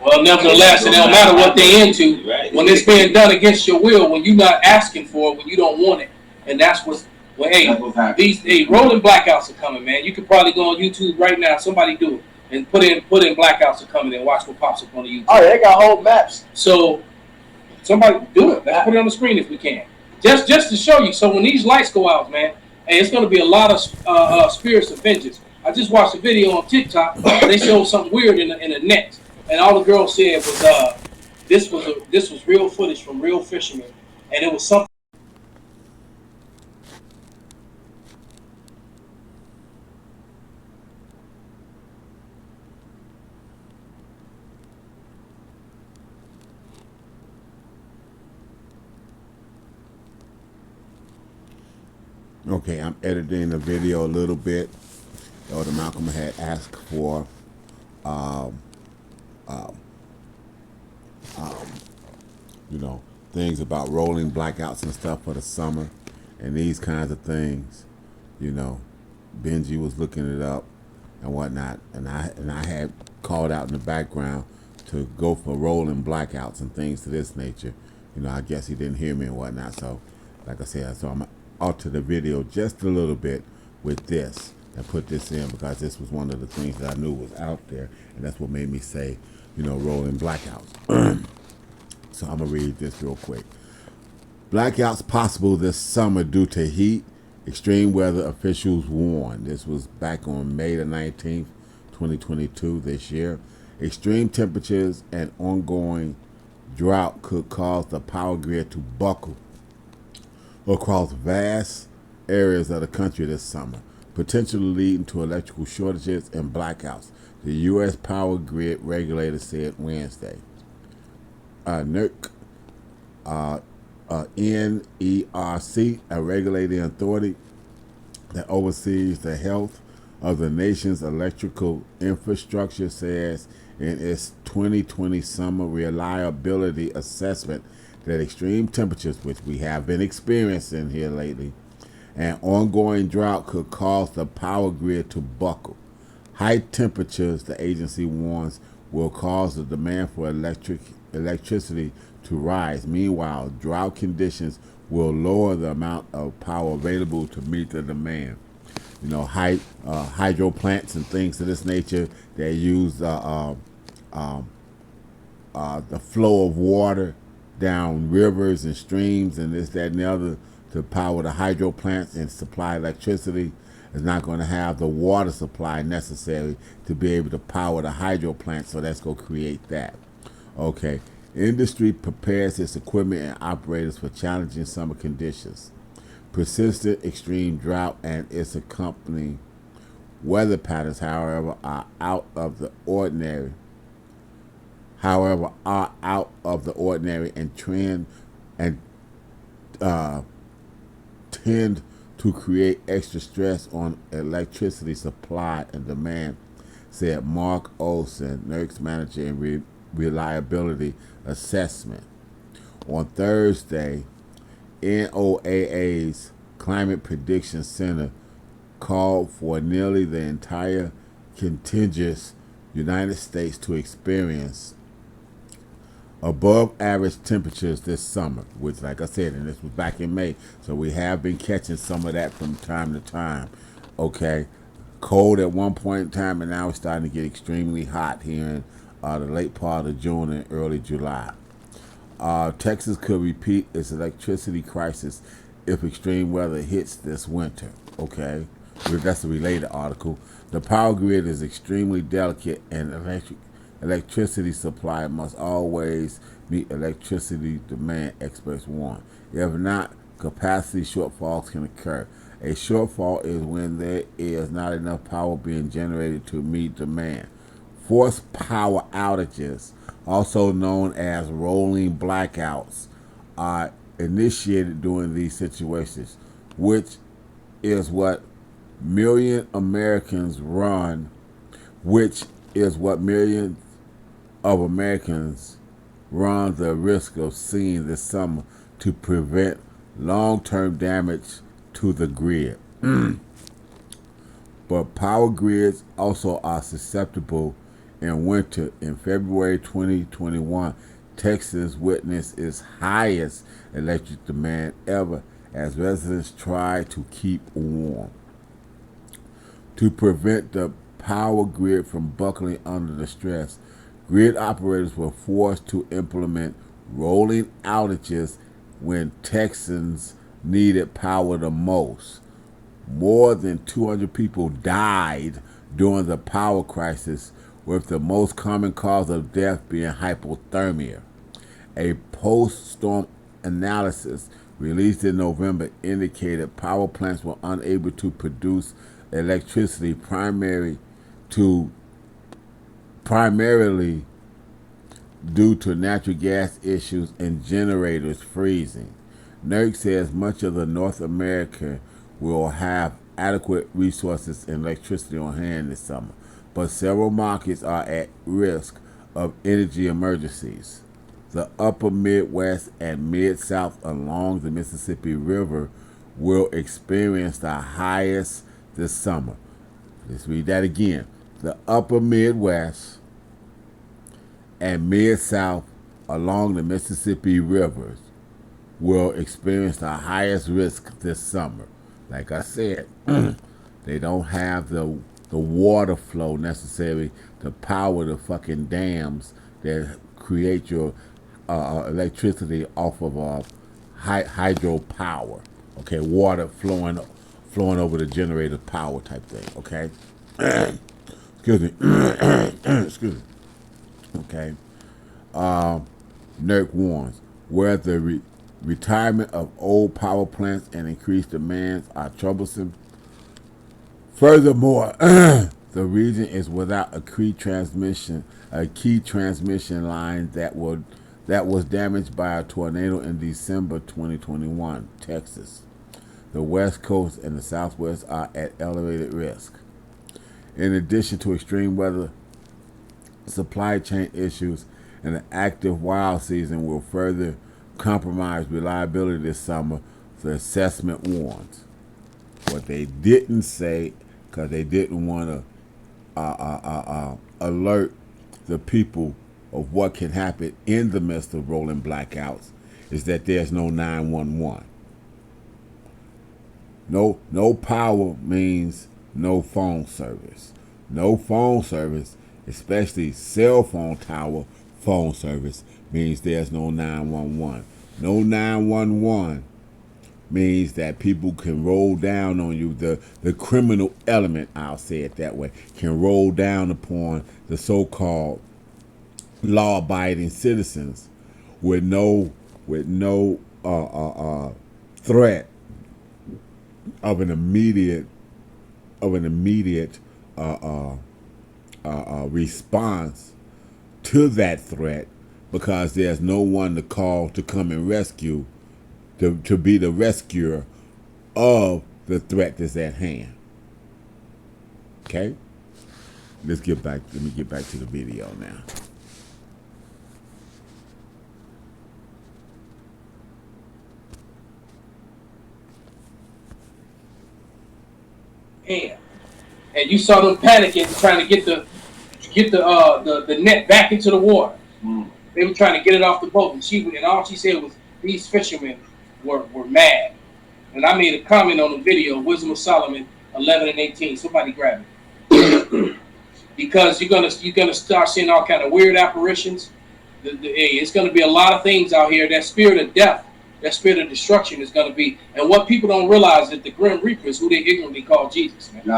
Well, nevertheless, it don't matter what they into. Right. When it's being done against your will, when you're not asking for it, when you don't want it, and that's what's. Well, these rolling blackouts are coming, man. You could probably go on YouTube right now. Somebody do it and put in blackouts are coming and watch what pops up on the YouTube. Oh, they got whole maps. So somebody do it. Let's put it on the screen if we can. Just to show you. So when these lights go out, man, hey, it's going to be a lot of spirits of vengeance. I just watched a video on TikTok. They showed something weird in the net. And all the girl said was, this was real footage from real fishermen, and it was something. Okay, I'm editing the video a little bit. Elder Malcolm had asked for you know, things about rolling blackouts and stuff for the summer and these kinds of things. You know, Benji was looking it up and whatnot, and I had called out in the background to go for rolling blackouts and things to this nature. You know, I guess he didn't hear me and whatnot. So, like I said, so I'm gonna alter the video just a little bit with this and put this in because this was one of the things that I knew was out there, and that's what made me say, you know, rolling blackouts. So I'm gonna read this real quick. Blackouts possible this summer due to heat. Extreme weather officials warn. This was back on May the 19th, 2022 this year. Extreme temperatures and ongoing drought could cause the power grid to buckle across vast areas of the country this summer, potentially leading to electrical shortages and blackouts, the U.S. Power Grid Regulator said Wednesday. NERC, NERC, a regulating authority that oversees the health of the nation's electrical infrastructure, says in its 2020 summer reliability assessment that extreme temperatures, which we have been experiencing here lately, and ongoing drought could cause the power grid to buckle. High temperatures, the agency warns, will cause the demand for electricity to rise. Meanwhile, drought conditions will lower the amount of power available to meet the demand. You know, hydro plants and things of this nature, they use the flow of water down rivers and streams and this, that, and the other to power the hydro plants and supply electricity. Is not going to have the water supply necessary to be able to power the hydro plant, so that's going to create that. Okay, industry prepares its equipment and operators for challenging summer conditions. Persistent extreme drought and its accompanying weather patterns, however, are out of the ordinary. And tend to create extra stress on electricity supply and demand, said Mark Olson, NERC's manager in reliability assessment. On Thursday, NOAA's Climate Prediction Center called for nearly the entire contiguous United States to experience above average temperatures this summer, which, like I said, and this was back in May, so we have been catching some of that from time to time. Okay, cold at one point in time, and now it's starting to get extremely hot here in the late part of June and early July. Texas could repeat its electricity crisis if extreme weather hits this winter. Okay, that's a related article. The power grid is extremely delicate, and electricity supply must always meet electricity demand, experts warn. If not, capacity shortfalls can occur. A shortfall is when there is not enough power being generated to meet demand. Forced power outages, also known as rolling blackouts, are initiated during these situations, which is what millions of Americans run the risk of seeing this summer to prevent long-term damage to the grid. But power grids also are susceptible in winter. In February 2021, Texas witnessed its highest electric demand ever as residents try to keep warm. To prevent the power grid from buckling under the stress, grid operators were forced to implement rolling outages when Texans needed power the most. More than 200 people died during the power crisis, with the most common cause of death being hypothermia. A post-storm analysis released in November indicated power plants were unable to produce electricity primarily due to natural gas issues and generators freezing. NERC says much of the North America will have adequate resources and electricity on hand this summer, but several markets are at risk of energy emergencies. The upper Midwest and Mid-South along the Mississippi River will experience the highest this summer. Let's read that again. The upper Midwest and Mid-South along the Mississippi rivers will experience the highest risk this summer. Like I said, they don't have the water flow necessary to power the fucking dams that create your electricity off of hydropower. Okay, water flowing over the generator power type thing. Okay, excuse me. Excuse me. Okay. NERC warns where the retirement of old power plants and increased demands are troublesome. Furthermore, the region is without a key transmission line that was damaged by a tornado in December 2021, Texas. The West Coast and the Southwest are at elevated risk. In addition to extreme weather, supply chain issues and an active wild season will further compromise reliability this summer, the assessment warns. What they didn't say, because they didn't want to alert the people of what can happen in the midst of rolling blackouts, is that there's no 911. No power means no phone service. No phone service, especially cell phone tower phone service, means there's no 911. No 911 means that people can roll down on you. The criminal element, I'll say it that way, can roll down upon the so-called law-abiding citizens with no threat of an immediate response to that threat, because there's no one to call to come and rescue, to be the rescuer of the threat that's at hand. Okay? Let me get back to the video now. And you saw them panicking, trying to get the net back into the water. They were trying to get it off the boat, and all she said was these fishermen were mad. And I made a comment on the video, Wisdom of Solomon 11 and 18. Somebody grab it. Because you're gonna start seeing all kind of weird apparitions. It's gonna be a lot of things out here. That spirit of death, that spirit of destruction is gonna be. And what people don't realize is that the Grim Reaper is who they ignorantly call Jesus, man.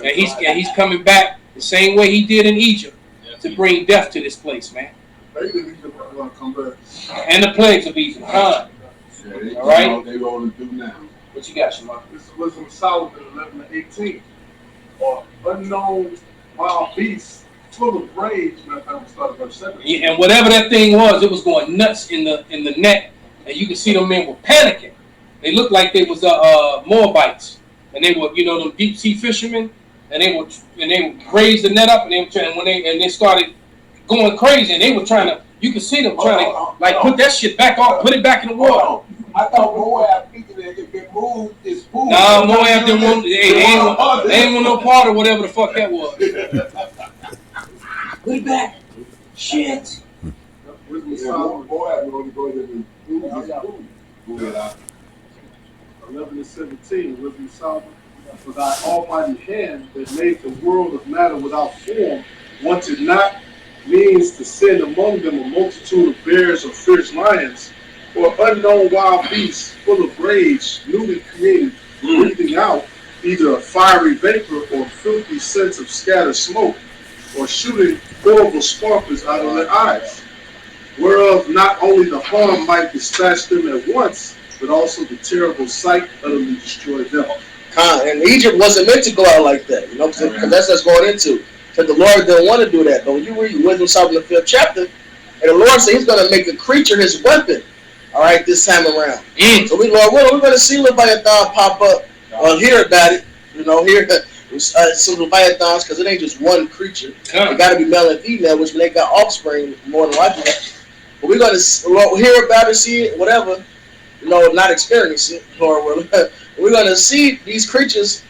And he's coming back the same way he did in Egypt to bring death to this place, man. Come back. And the plagues of Egypt. All right. They rolling through now. What you got, Shema? This is Wisdom of Solomon 11 and 18. Or unknown wild beasts full of rage. Yeah, and whatever that thing was, it was going nuts in the net, and you can see them men were panicking. They looked like they was Moabites, and they were, them deep sea fishermen, and they would raise the net up, and they were trying, and they started going crazy, and they were trying to. You can see them trying to put that shit back off, put it back in the water. I thought Moab, if it moved, it's moved. No, Moab didn't want. They ain't want no part of whatever the fuck that was. Put it back. Shit. Moab only going to move it out. 11 and 17. Wisdom of Solomon. For thy almighty hand that made the world of matter without form, wanted not means to send among them a multitude of bears or fierce lions, or unknown wild beasts full of rage, newly created, breathing out either a fiery vapor or filthy scents of scattered smoke, or shooting horrible sparklers out of their eyes, whereof not only the harm might dispatch them at once, but also the terrible sight utterly destroyed them. And Egypt wasn't meant to go out like that, because that's what it's going into. Because the Lord didn't want to do that. But when you read Wisdom of Solomon, the 5th chapter, and the Lord said He's going to make a creature His weapon. All right, this time around. So we're going to see Leviathan pop up hear about it. Hear some Leviathans, because it ain't just one creature. It got to be male and female, which when they got offspring, more than likely. But we're going to hear about it, see it, whatever. Not experience it. Or we're going to see these creatures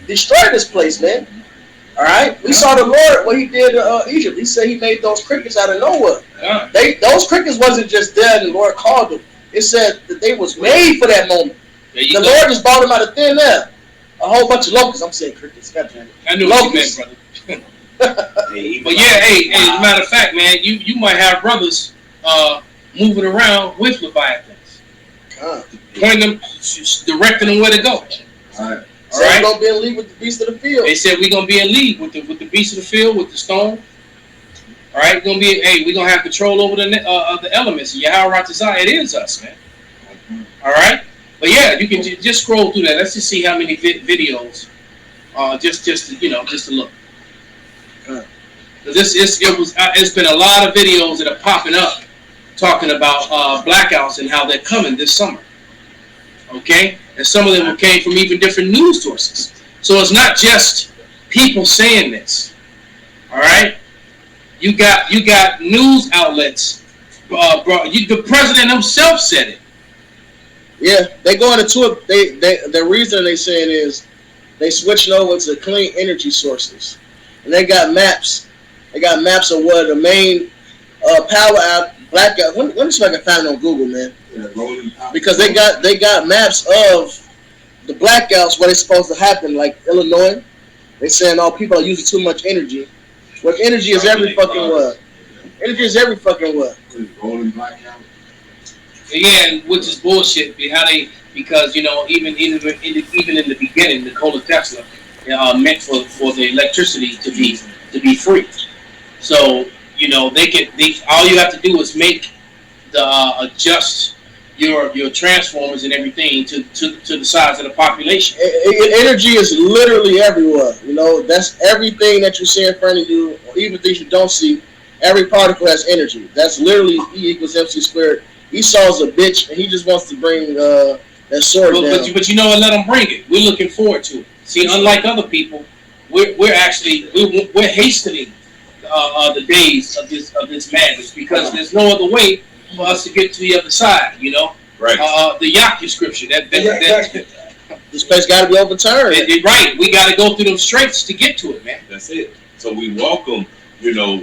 destroy this place, man. All right? We saw the Lord, what he did in Egypt. He said he made those crickets out of nowhere. Those crickets wasn't just there and the Lord called them. It said that they was made for that moment. The Lord just brought them out of thin air. A whole bunch of locusts. I'm saying crickets. I knew what you meant, brother. But yeah, hey, as a matter of fact, man, you might have brothers moving around with Leviathans. Pointing them, directing them where to go. All right. So we're gonna be in league with the beast of the field. They said we're gonna be in league with the beast of the field, with the storm. All right, we're gonna have control over the elements. Yahweh Ratazah, it is us, man. All right, but yeah, you can just scroll through that. Let's just see how many videos. Just to look. It's been a lot of videos that are popping up talking about blackouts and how they're coming this summer. Okay, and some of them came from even different news sources. So it's not just people saying this. All right, you got news outlets. The president himself said it. Yeah, they going into it. The reason they saying is they switching over to clean energy sources, and they got maps. They got maps of what the main power out blackout. Let me see if I can find it on Google, man. Because they got maps of the blackouts where it's supposed to happen, like Illinois. They saying people are using too much energy. Well, energy is every fucking what? Energy is every fucking what? Rolling blackout. Again, which is bullshit. Because even in the beginning, Nikola Tesla meant for the electricity to be free. So all you have to do is make adjust your transformers and everything to the size of the population. Energy is literally everywhere. That's everything that you see in front of you, or even things you don't see. Every particle has energy. That's literally E equals MC squared. Esau's a bitch, and he just wants to bring that sword down. But you know what? Let him bring it. We're looking forward to it. See, unlike other people, we're hastening the days of this madness, because there's no other way for us to get to the other side. Right? The Yahweh scripture. This place got to be overturned. Right. We got to go through those straits to get to it, man. That's it. So we welcome,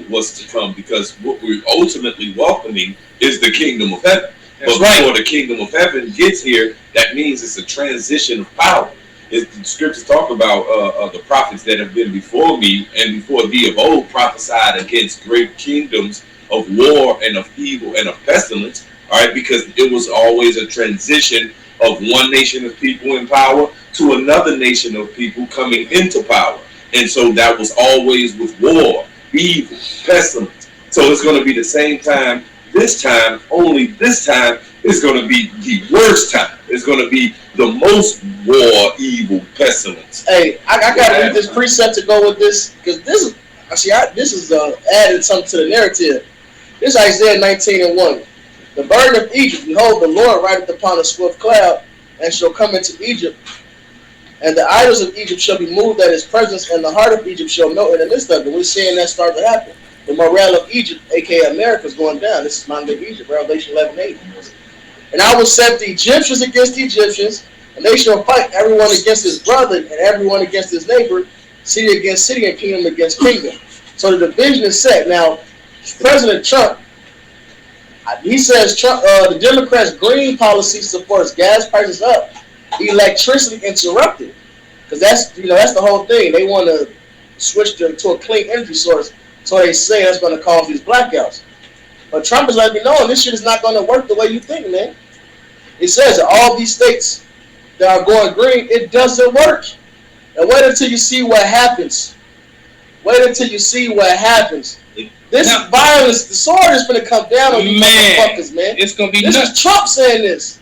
what's to come, because what we're ultimately welcoming is the kingdom of heaven. But before the kingdom of heaven gets here, that means it's a transition of power. The scriptures talk about the prophets that have been before me and before thee of old prophesied against great kingdoms of war and of evil and of pestilence. All right, because it was always a transition of one nation of people in power to another nation of people coming into power. And so that was always with war, evil, pestilence. So it's going to be the same time this time, only this time is going to be the worst time. It's going to be the most war, evil, pestilence. Hey, I got to read this precept to go with this, because this is adding something to the narrative. This is Isaiah 19:1. The burden of Egypt, behold, the Lord rideth upon a swift cloud, and shall come into Egypt. And the idols of Egypt shall be moved at his presence, and the heart of Egypt shall melt in the midst of it. We're seeing that start to happen. The morale of Egypt, aka America, is going down. This is modern day Egypt, Revelation 11:8. And I will set the Egyptians against the Egyptians, and they shall fight everyone against his brother, and everyone against his neighbor, city against city, and kingdom against kingdom. So the division is set. Now, President Trump, he says the Democrats' green policy supports gas prices up, electricity interrupted, because that's the whole thing. They want to switch to a clean energy source, so they say that's going to cause these blackouts. But Trump is letting me know this shit is not going to work the way you think, man. It says that all these states that are going green, it doesn't work. And wait until you see what happens. Wait until you see what happens. This violence, the sword is going to come down on you motherfuckers, man. It's going to be This is Trump saying this.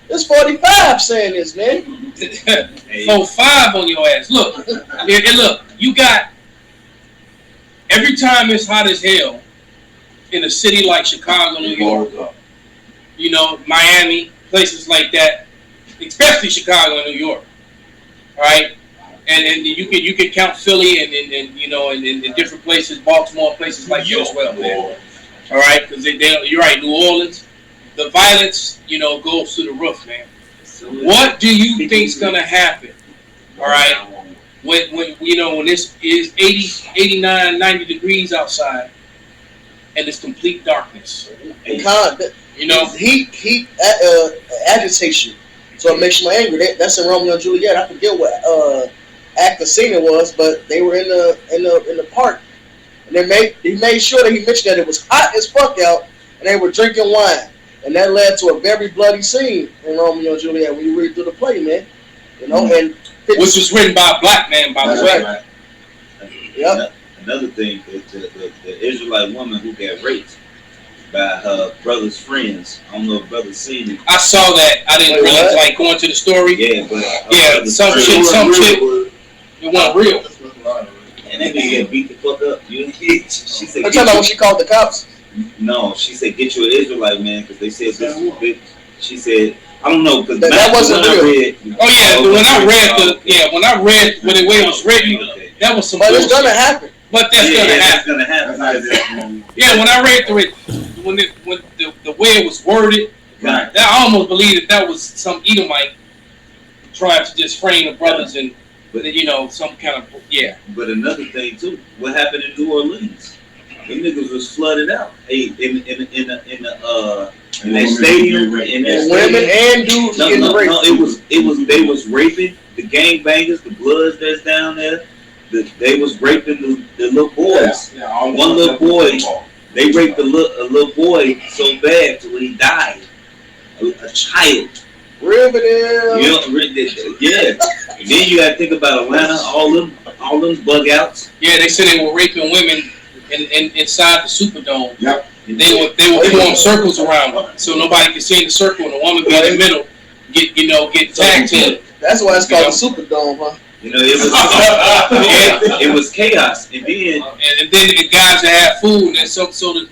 This 45 saying this, man. 45 on your ass. Look, and look, you got, every time it's hot as hell in a city like Chicago, New York, Miami, places like that, especially Chicago and New York, All right, and you can count Philly and you know and different places, Baltimore, places like that as well, man. All right, because you're right, New Orleans, the violence, you know, goes through the roof, man. What do you think's gonna happen? All right, when you know when this is 80, 89, 90 degrees outside, and it's complete darkness. You know, heat agitates you, so it makes you angry. That's in Romeo and Juliet. I forget what act the scene it was, but they were in the park, and he made sure that he mentioned that it was hot as fuck out, and they were drinking wine, and that led to a very bloody scene in Romeo and Juliet when you read through the play, man. You know, and which was written by a black man, by the way. Right. Yep. Another thing, the Israelite woman who got raped by her brother's friends. I don't know if brother seen it. I saw that. I didn't really like going to the story. Yeah, but some shit. It wasn't real. And that nigga got beat the fuck up. She said. I'm talking about when she called the cops. No, she said get you an Israelite man because they said this. She said I don't know because that wasn't real. When I read the way it was written, that was some. But it's gonna happen. But that's gonna happen. Gonna happen. Yeah, when I read through it, when the way it was worded, I almost believed that was some Edomite trying to just frame the brothers and, you know, some kind of But another thing too, what happened in New Orleans? Them niggas was flooded out. Hey, in that stadium, women and dudes getting raped. No, they was raping the gangbangers, the Bloods that's down there. They was raping the little boys. One little boy, they raped a little boy so bad till he died. A child. Riverdale. You know, yeah. And then you got to think about Atlanta, all them bug outs. Yeah, they said they were raping women inside the Superdome. Yep. And they would form circles around them, so nobody could see in the circle, and the woman be in the middle, get tagged to. That's why it's called the Superdome, huh? You know, it was chaos, and then the guys that had food, and so the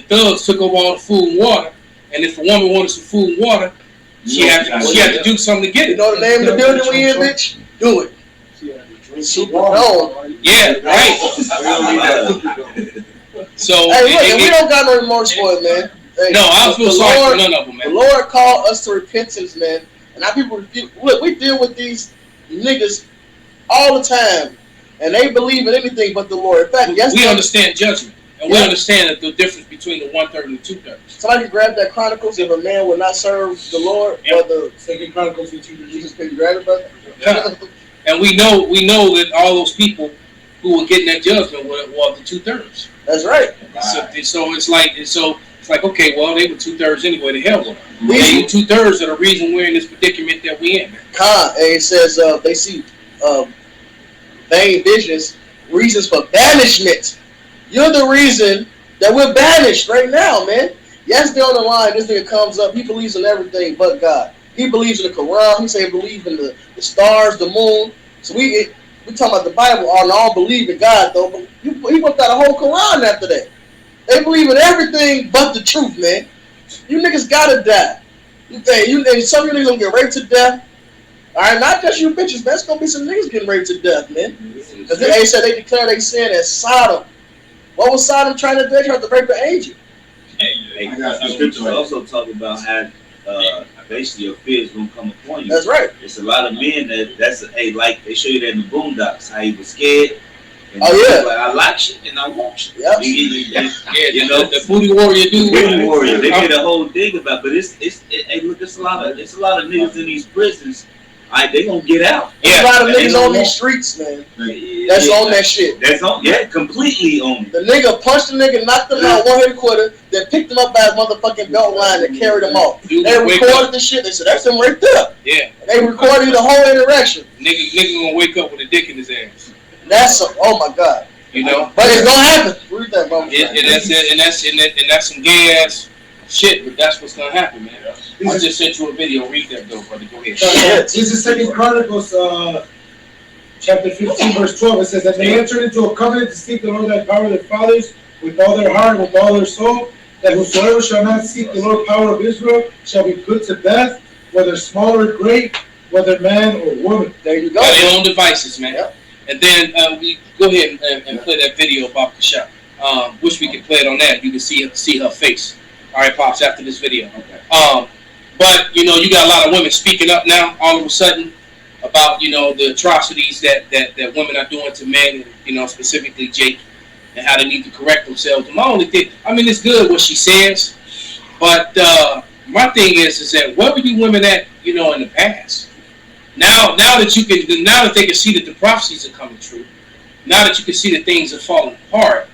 thugs took over all the food and water, and if a woman wanted some food and water, she had to do something to get it. You know the name of the building we in, bitch? Do it. Superdome. Yeah, right. So hey, look, and we don't got no remorse for it, man. Hey, no, I don't feel sorry for none of them, man. The Lord called us to repentance, man, and our people refuse. Look, we deal with these niggas all the time, and they believe in anything but the Lord. In fact, we understand judgment, and we understand the difference between the 1/3 and the 2/3. Somebody grab that Chronicles. If a man will not serve the Lord, or the Second Chronicles, Jesus, can you grab it, brother? Yeah. And we know that all those people who were getting that judgment were the 2/3. That's right. So it's like okay, well they were 2/3 anyway. The hell with them. They 2/3 are the reason we're in this predicament that we in. And it says they see vain visions, reasons for banishment. You're the reason that we're banished right now, man. Yesterday on the line, this nigga comes up. He believes in everything but God. He believes in the Quran. He say he believes in the stars, the moon. So we talking about the Bible. All believe in God though. But he went out a whole Quran after that. They believe in everything but the truth, man. You niggas gotta die. Some of you niggas gonna get raped to death. All right, not just you bitches. That's gonna be some niggas getting raped to death, man. Because they said they declared they sin as Sodom. What was Sodom trying to do? They tried to rape an angel. Scriptures also talk about how basically your fears gonna come upon you. That's right. It's a lot of men like they show you that in the Boondocks how he was scared. And like, I like shit and I want shit. Yep. You know the booty warrior dude. Booty warrior. They made a whole thing about, but it's a lot of niggas in these prisons. They gonna get out. There's a lot of niggas on these streets, man. That's on that shit. That's on, completely on it. The nigga punched the nigga, knocked him out, one hit quitter, then picked him up by his motherfucking belt line and carried him off. They recorded the shit. They said that's him right there. Yeah. And they recorded the whole interaction. Nigga gonna wake up with a dick in his ass. Oh my god. You know. But it's gonna happen. Read that, bro. And that's some gay ass shit. But that's what's gonna happen, man. I just sent you a video. Read that though, brother. Go ahead. This is Second Chronicles, chapter 15, verse 12. It says that they entered into a covenant to seek the Lord thy power of their fathers with all their heart, with all their soul. That whosoever shall not seek the Lord power of Israel shall be put to death, whether small or great, whether man or woman. There you go. Got their own devices, man. Yep. And then we go ahead and play that video about Kasha. Wish we could play it on that. You can see her face. All right, Pops, after this video. Okay. But, you know, you got a lot of women speaking up now all of a sudden about, you know, the atrocities that women are doing to men, and, you know, specifically Jake, and how they need to correct themselves. And my only thing, I mean, it's good what she says, but my thing is that where were you women at, you know, in the past? Now that they can see that the prophecies are coming true, now that you can see that things are falling apart,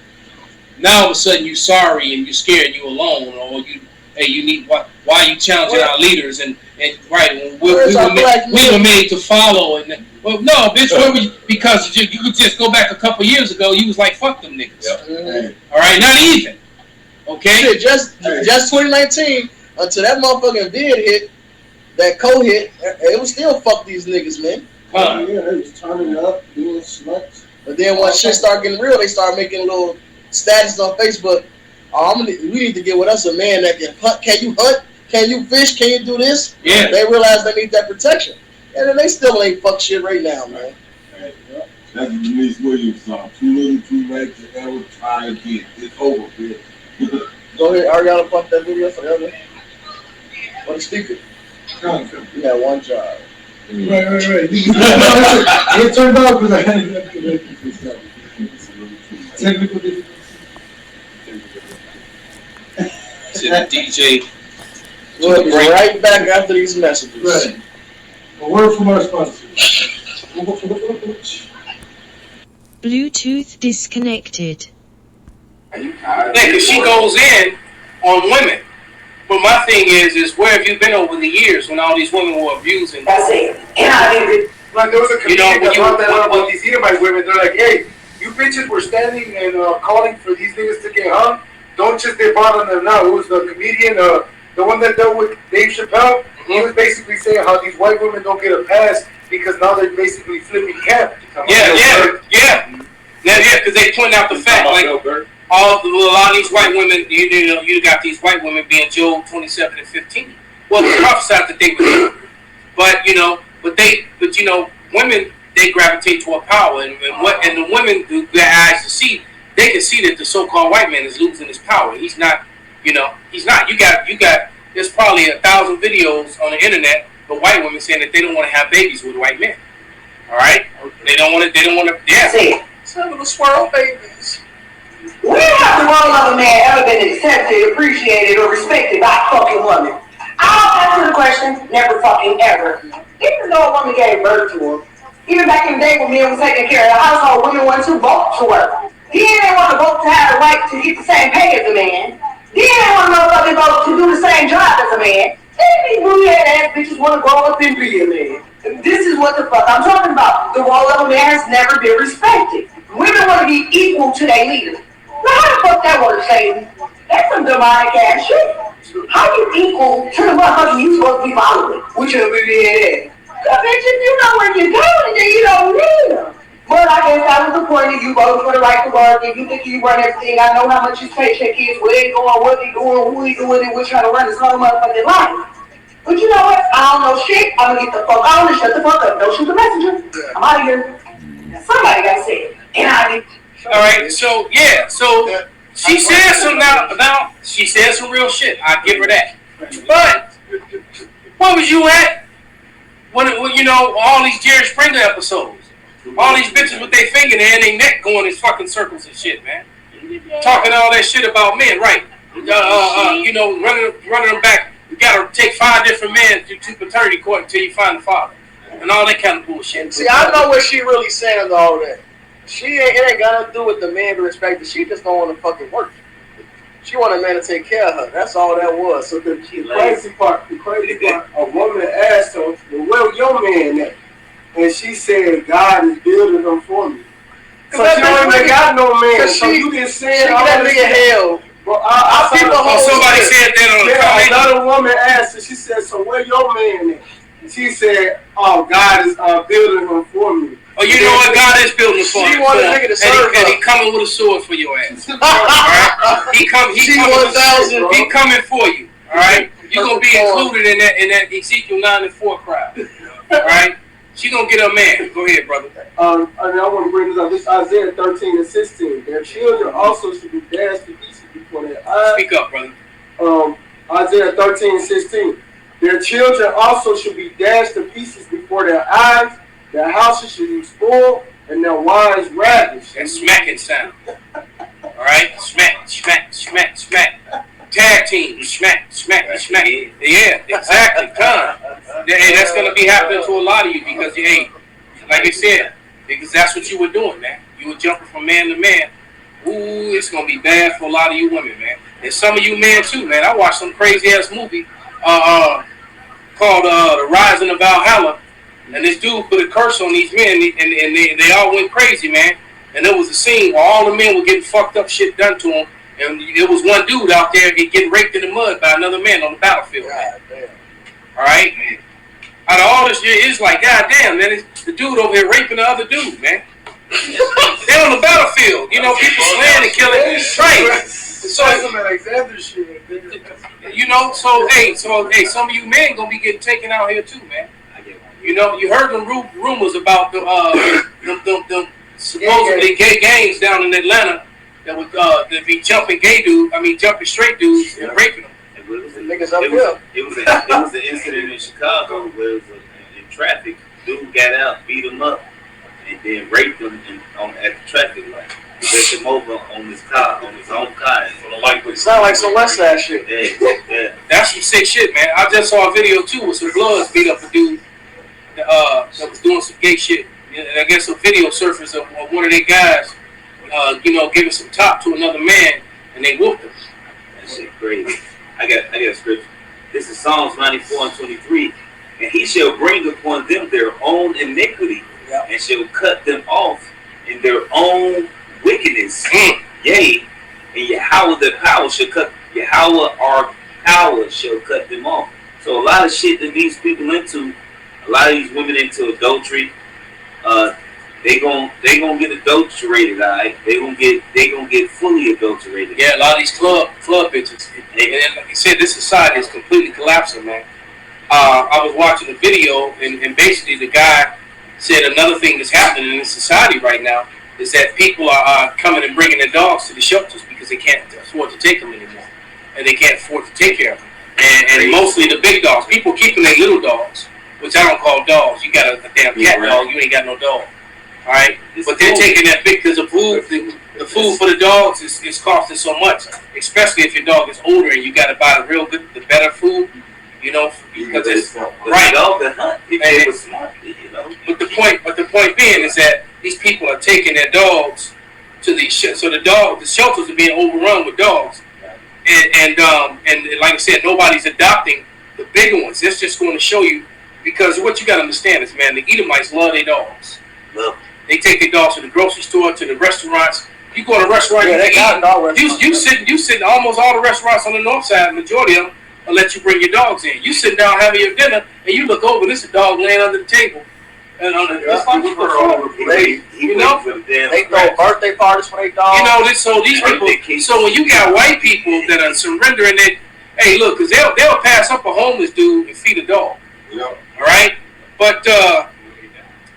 now all of a sudden you're sorry and you're scared and you're alone, or you need why are you challenging our leaders and right? We were made to follow, and well, no, bitch, where were you? Because you could just go back a couple years ago, you was like, fuck them niggas. Yep. All right, not even. Okay, shit, just 2019 until that motherfucking vid hit, that hit, it was still fuck these niggas, man. Yeah, they was turning up, doing sluts. But then once shit started getting real, they started making little statuses on Facebook. We need to get with us a man that can hunt. Can you hunt? Can you fish? Can you do this? Yeah. They realize they need that protection. And then they still ain't fuck shit right now, man. Right. That's Denise Williams song. Too little, too late to ever try again. It's over, bitch. Go ahead, Ariana, pump that video for the other. For the speaker. You got one job. Right. It turned out because I had technical difficulties. DJ. We'll be right back after these messages. Right. A word from our sponsor. Bluetooth disconnected. Yeah, because she goes in on women. But my thing is where have you been over the years when all these women were abusing? That's it. And I did. Like there was a comedian that brought that up about these Edomite women. They're like, hey, you bitches were standing and calling for these niggas to get hung. Don't just depart on them now. It was the comedian, the one that dealt with Dave Chappelle. Mm-hmm. He was basically saying how these white women don't get a pass because now they're basically flipping camp. Yeah, because they point out the fact, like, a lot of these white women, you got these white women being Job 27 and 15. Well, it's prophesied that they would do. But women, they gravitate toward power, and the women who got eyes to see, they can see that the so-called white man is losing his power. He's not. You got. There's probably 1,000 videos on the internet of white women saying that they don't want to have babies with white men. All right, they don't want to. Yeah, some little swirl babies. When has the role of a man ever been accepted, appreciated, or respected by a fucking woman? I'll answer the question, never fucking ever. Even though a woman gave birth to him, even back in the day when men were taking care of the household, women went to vote to work. Then they want to vote to have the right to get the same pay as a man. Then they want to motherfucking vote to do the same job as a man. Then these booty-head ass bitches want to grow up and be a man. This is what the fuck I'm talking about. The role of a man has never been respected. Women want to be equal to their leaders. Now how the fuck that works, Satan? That's some demonic ass shit. How you equal to the motherfucker you supposed to be following? Which will be in. Cause bitch, if you know where you're going, then you don't need them. But I guess that was the point of you voting for the right to work, and you think you run everything. I know how much his paycheck is, where they going, what they doing, who he doing it, we're trying to run his whole motherfucking life. But you know what? I don't know shit. I'm gonna get the fuck on and shut the fuck up. Don't shoot the messenger. I'm out of here. Somebody gotta say it. And I did. All right, so she said some now she said some real shit. I give her that. But where was you at when all these Jerry Springer episodes? All these bitches with their finger there and their neck going in fucking circles and shit, man. Talking all that shit about men, right? Running them back. You gotta take 5 different men to paternity court until you find the father. And all that kind of bullshit. See, I know what she really saying with all that. It ain't got nothing to do with the man being respected. She just don't want to fucking work. She want a man to take care of her. That's all that was. So the crazy part, a woman asked her, well, where your man at? And she said, God is building them for me. So she don't even got no man. So you been saying all that nigga hell. Well, somebody said that on the comment. Another woman asked her, she said, so where your man at? She said, oh, God is building him for me. Oh, you know what? God is building for you. She wanted a nigga to serve her. And he coming with a sword for your ass. All right? He coming for you. All right? You're going to be included in that Ezekiel 9 and 4 crowd. All right, she gonna get her man. Go ahead, brother. I want to bring this up. This Isaiah 13 and 16. Their children also should be dashed to pieces before their eyes. Speak up, brother. Isaiah 13 and 16. Their children also should be dashed to pieces before their eyes. Their houses should be spoiled and their wives ravished. That smacking sound. All right, smack, smack, smack, smack. Tag team, smack, smack, smack. Yeah, exactly. Hey, that's gonna be happening to a lot of you because, hey, like I said, because that's what you were doing, man. You were jumping from man to man. Ooh, it's gonna be bad for a lot of you women, man. And some of you men too, man. I watched some crazy ass movie called The Rising of Valhalla, and this dude put a curse on these men, and they all went crazy, man. And there was a scene where all the men were getting fucked up shit done to them, and there was one dude out there getting raped in the mud by another man on the battlefield. God damn. All right, man. Out of all this shit, it's like, goddamn, man, it's the dude over here raping the other dude, man. They're on the battlefield, you know, people slaying and killing. Right. So, you know, so hey, some of you men gonna be getting taken out here too, man. You know, you heard them rumors about the supposedly gay gangs down in Atlanta that would be jumping straight dudes and raping them. It was an incident in Chicago where it was in traffic. Dude got out, beat him up, and then raped him at the traffic light. He left him over on his car, on his own car. Sound like some West Side shit. Yeah. That's some sick shit, man. I just saw a video too with some Bloods beat up a dude that was doing some gay shit. And I guess a video surfaced of one of their guys, giving some top to another man, and they whooped him. That shit crazy. I got a scripture. This is Psalms 94 and 23. And he shall bring upon them their own iniquity, and shall cut them off in their own wickedness. Yea, and Yahweh our power shall cut them off. So a lot of shit that these people into, a lot of these women into adultery, they gonna get adulterated, alright? They gonna get fully adulterated. Yeah, a lot of these club bitches. And like you said, this society is completely collapsing, man. I was watching a video, and basically the guy said another thing that's happening in this society right now is that people are coming and bringing their dogs to the shelters because they can't afford to take them anymore, and they can't afford to take care of them. And mostly the big dogs. People keeping their little dogs, which I don't call dogs. You got a damn cat dog, you ain't got no dog. All right, but they're taking that big because the food for the dogs is costing so much, especially if your dog is older and you got to buy the better food, you know, because it's right. But the point being is that these people are taking their dogs to these so the shelters are being overrun with dogs, and like I said, nobody's adopting the bigger ones. That's just going to show you, because what you got to understand is, man, the Edomites love their dogs. They take their dogs to the grocery store, to the restaurants. You go to a restaurant, you sitting almost all the restaurants on the north side, majority of them will let you bring your dogs in. You sitting down having your dinner, and you look over, and there's a dog laying under the table. And it's like, what the fuck? They throw birthday parties for their dogs. You know, so these people, so when you got white people that are surrendering it, hey, look, because they'll pass up a homeless dude and feed a dog. Yeah. All right? But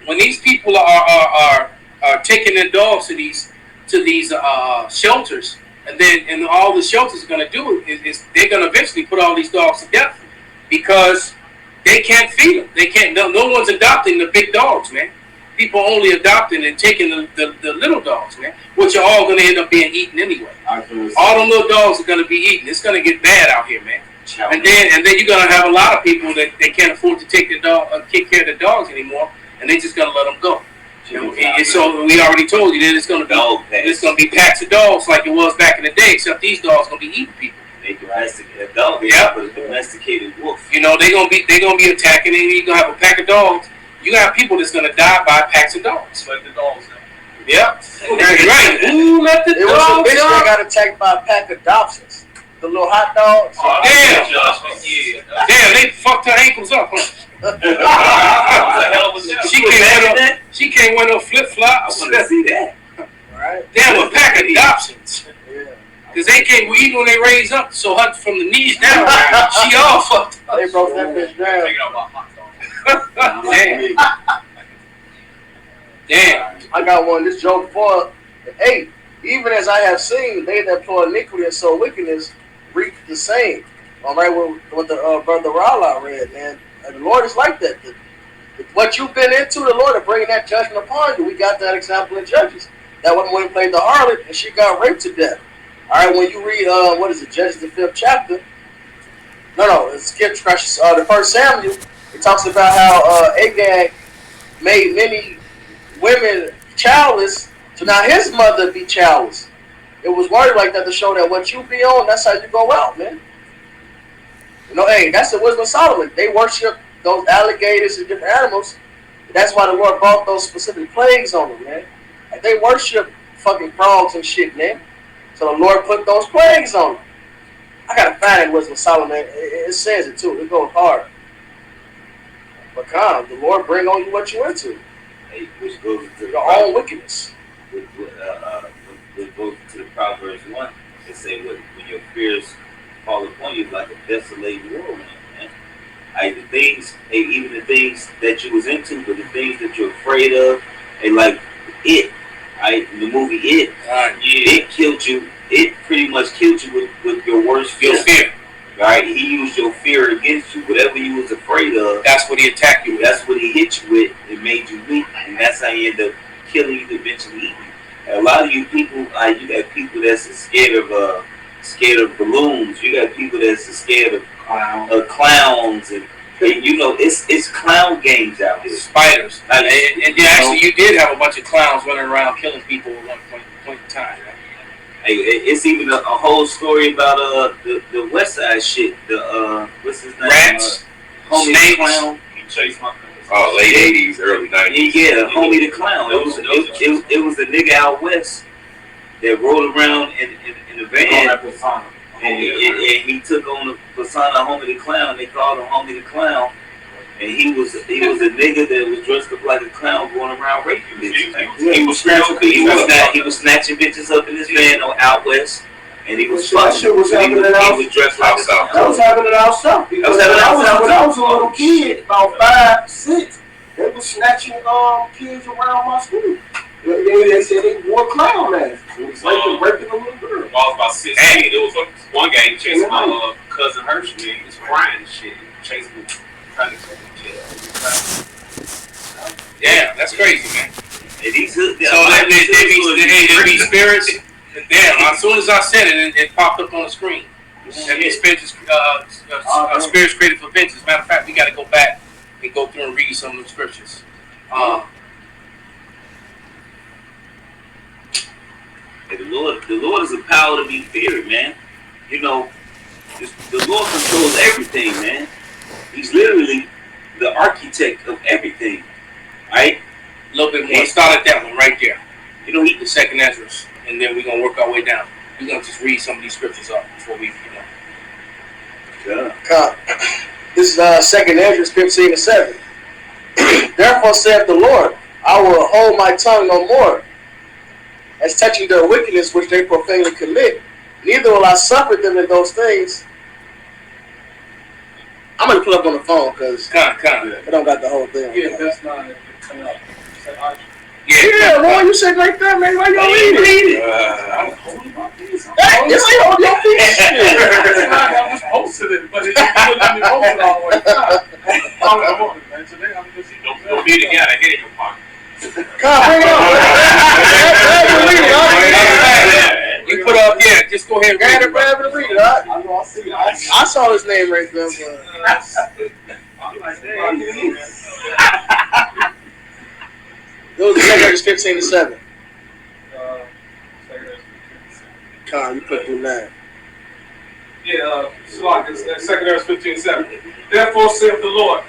when these people are taking their dogs to these shelters, and all the shelters are going to do is they're going to eventually put all these dogs to death because they can't feed them. They can't. No one's adopting the big dogs, man. People only adopting and taking the little dogs, man, which are all going to end up being eaten anyway. All the little dogs are going to be eaten. It's going to get bad out here, man. And then you're going to have a lot of people that they can't afford to take care of the dogs anymore, and they just going to let them go. And so we already told you that it's going to be packs of dogs like it was back in the day, except these dogs going to be eating people. They domesticated a dog. Yeah, but a domesticated wolf. You know, they're gonna be attacking, and you're gonna have a pack of dogs. You got people that's gonna die by packs of dogs. Let the dogs know. Yeah, right. Ooh, let the dogs. There was a bitch that got attacked by a pack of Dobsons. The little hot dogs. Oh, damn. Damn, they fucked her ankles up. Huh? She can't wear no flip flops. I want to see that. Right. Damn, a pack of Dobsons. Because they can't, even when they raise up, so hot from the knees down, she all fucked up. They broke that bitch down. Damn. Damn. I got one. This Job 4:8. Even as I have seen, they that employ iniquity and sow wickedness reap the same. All right, what the brother Rala read, man. And the Lord is like that. What you've been into, the Lord is bringing that judgment upon you. We got that example in Judges. That woman played the harlot and she got raped to death. All right, when you read what is it, Judges the 5th chapter? No, skip the 1st Samuel. It talks about how Agag made many women childless, so now his mother be childless. It was worded like that to show that what you be on, that's how you go out, man. You know, hey, that's the wisdom of Solomon. They worship those alligators and different animals. That's why the Lord brought those specific plagues on them, man. Like, they worship fucking frogs and shit, man. So the Lord put those plagues on them. I gotta find it, wisdom of Solomon. It says it too. It goes hard. But come, the Lord bring on you what you into. Hey, which goes to your own wickedness. Which goes to the Proverbs 1. They say when your fears fall upon you like a desolating whirlwind, man. Like the things, even the things that you was into, but the things that you're afraid of, and like it, right? The movie It, it killed you. It pretty much killed you with your worst fear. Right? He used your fear against you. Whatever you was afraid of, that's what he attacked you with. That's what he hit you with. It made you weak, and that's how he ended up killing you, eventually eating you. And a lot of you people, you got people that's scared of balloons. You got people that's scared of clowns, and you know it's clown games out there. Spiders. And actually, you did have a bunch of clowns running around killing people at one point in time. Right? Hey, it's even a whole story about the West Side shit. The what's his name? Rats, Homie the Clown. He chased my. Oh, late 80s, early 90s. Yeah, Homie the Clown. It was a nigga out west that rode around in a van. And he took on the persona Homie the Clown. They called him Homie the Clown. And he was a nigga that was dressed up like a clown going around raping bitches. He was snatching bitches up in his van out west. And he was that shit was happening out. He was dressed like that was happening out south. When I was a little kid, about 5, 6, they was snatching kids around my school. They said they wore clown masks. It was raping a little girl. I was about 16. There was one game chasing my cousin Hershey. He was crying and shit. Chasing me, trying to take him to jail. Yeah, that's crazy, man. They be spirits. Damn, as soon as I said it, it popped up on the screen. That means spirits created for vengeance. Matter of fact, we got to go back and go through and read some of the scriptures. The Lord is a power to be feared, man. You know, the Lord controls everything, man. He's literally the architect of everything, right? A little bit more. Start at that one right there. You know, the second Ezra, and then we're gonna work our way down. We're gonna just read some of these scriptures up before we, This is second Ezra 15:7. Therefore saith the Lord, I will hold my tongue no more, as touching their wickedness which they profanely commit. Neither will I suffer them in those things. I'm gonna pull up on the phone because I don't got the whole thing. Yeah, that's not it. Yeah, boy, you said like that, man. Why y'all read it? I'm holding my peace. This ain't on your feet. I just posted it, but it didn't let me post it all the way down. I want it, man. Today I'm just don't need to get out of here in your pocket. Come bring it on. You put up, just go ahead and grab it, read it. I saw his name right there. Those are 15:7. Con, you put through 9. Yeah, it's 2 Ezra 15:7. Therefore saith the Lord,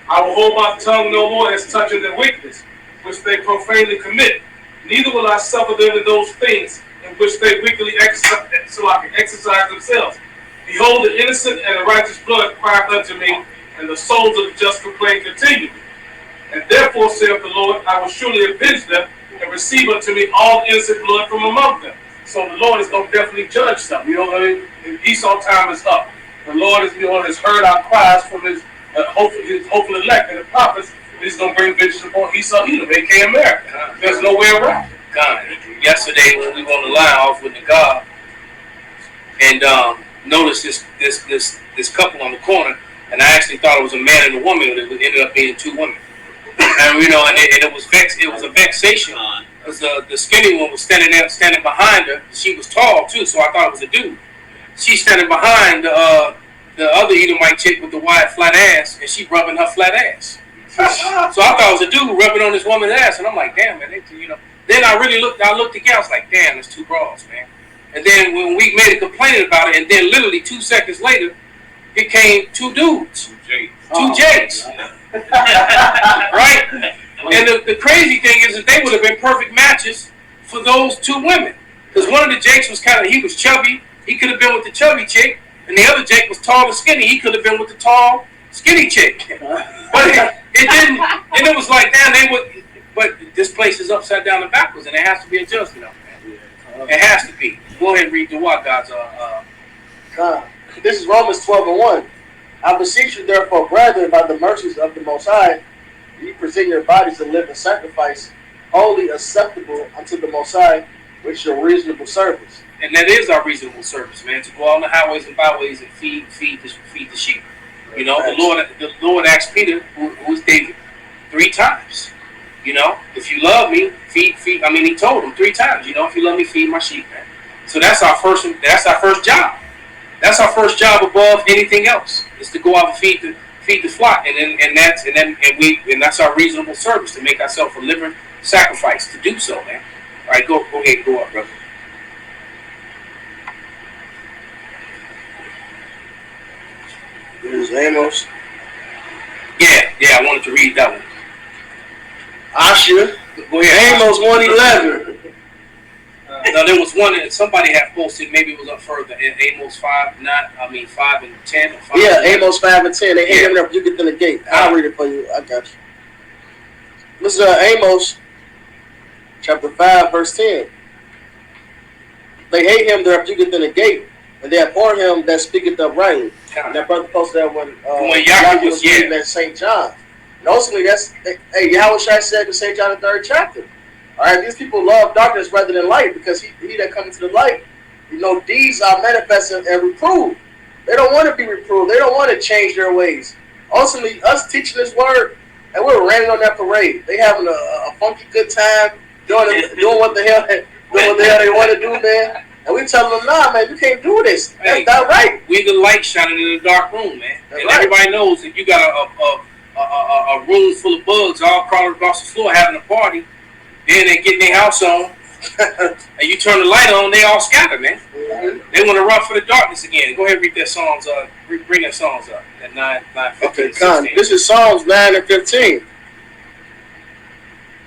I will hold my tongue no more as touching their wickedness, which they profanely commit. Neither will I suffer them in those things in which they wickedly exercise themselves. Behold, the innocent and the righteous blood crieth unto me, and the souls of the just complain continually. And therefore saith the Lord, I will surely avenge them, and receive unto me all innocent blood from among them. So the Lord is going to definitely judge them. You know what I mean? Esau time is up. The Lord has heard our cries from hopefully elect and the prophets, he's going to bring vengeance upon Esau, Edom, aka America. There's no way around. God, yesterday when we were on the line, I was with the God, and noticed this couple on the corner, and I actually thought it was a man and a woman, but it ended up being two women. And you know, and it was a vexation because the skinny one was standing behind her. She was tall too, so I thought it was a dude. She's standing behind the other Edomite chick with the wide flat ass, and she rubbing her flat ass. So I thought it was a dude rubbing on this woman's ass, and I'm like, damn, man, you know. Then I looked again, I was like, damn, there's two bras, man. And then when we made a complaint about it, and then literally 2 seconds later, it came two dudes, two Jakes, right? And the crazy thing is that they would have been perfect matches for those two women, because one of the Jakes was he was chubby, he could have been with the chubby chick, and the other Jake was tall and skinny, he could have been with the tall, skinny chick. But it didn't, and it was like, damn, but this place is upside down and backwards, and there has to be a judgment on that. It has to be. Go ahead and read the what God's This is Romans 12:1. I beseech you, therefore, brethren, by the mercies of the Most High, you present your bodies a living sacrifice, wholly acceptable unto the Most High, which is your reasonable service. And that is our reasonable service, man, to go out on the highways and byways and feed the sheep. You know, the Lord asked Peter, who's David, 3 times. You know, if you love me, feed. I mean, he told him 3 times. You know, if you love me, feed my sheep, man. So that's our first job. That's our first job above anything else. Is to go out and feed the flock, and that's our reasonable service, to make ourselves a living sacrifice to do so, man. All right, go ahead, go up, brother. This is Amos. Yeah, I wanted to read that one. Asher. Go ahead. Amos 1:11. No, there was one that somebody had posted. Maybe it was up further. Amos 5 and 10. Or 5 yeah, Amos 5 and 10. They hate him up. You get to the gate. I'll read it for you. I got you. This is Amos, chapter 5, verse 10. They hate him there up. You get to the gate, and they abhor him that speaketh uprightly. And that brother posted that when Yahweh was reading at St. John. And ultimately, Yahweh Shai said in St. John, the 3rd chapter. All right, these people love darkness rather than light, because he that comes to the light, you know, deeds are manifested and reproved. They don't want to be reproved. They don't want to change their ways. Ultimately, us teaching this word, and we're raining on that parade. They having a funky good time doing what the hell they want to do, man. And we tell them, nah, man, you can't do this. That's not right. We the light shining in the dark room, man. That's and right. Everybody knows that you got a room full of bugs all crawling across the floor having a party. Then they getting their house on, and you turn the light on, they all scatter, man. Mm-hmm. They want to run for the darkness again. Go ahead and read that Psalms. Bring that Psalms up at 9, 15, okay, 16. This is Psalms 9 and 15.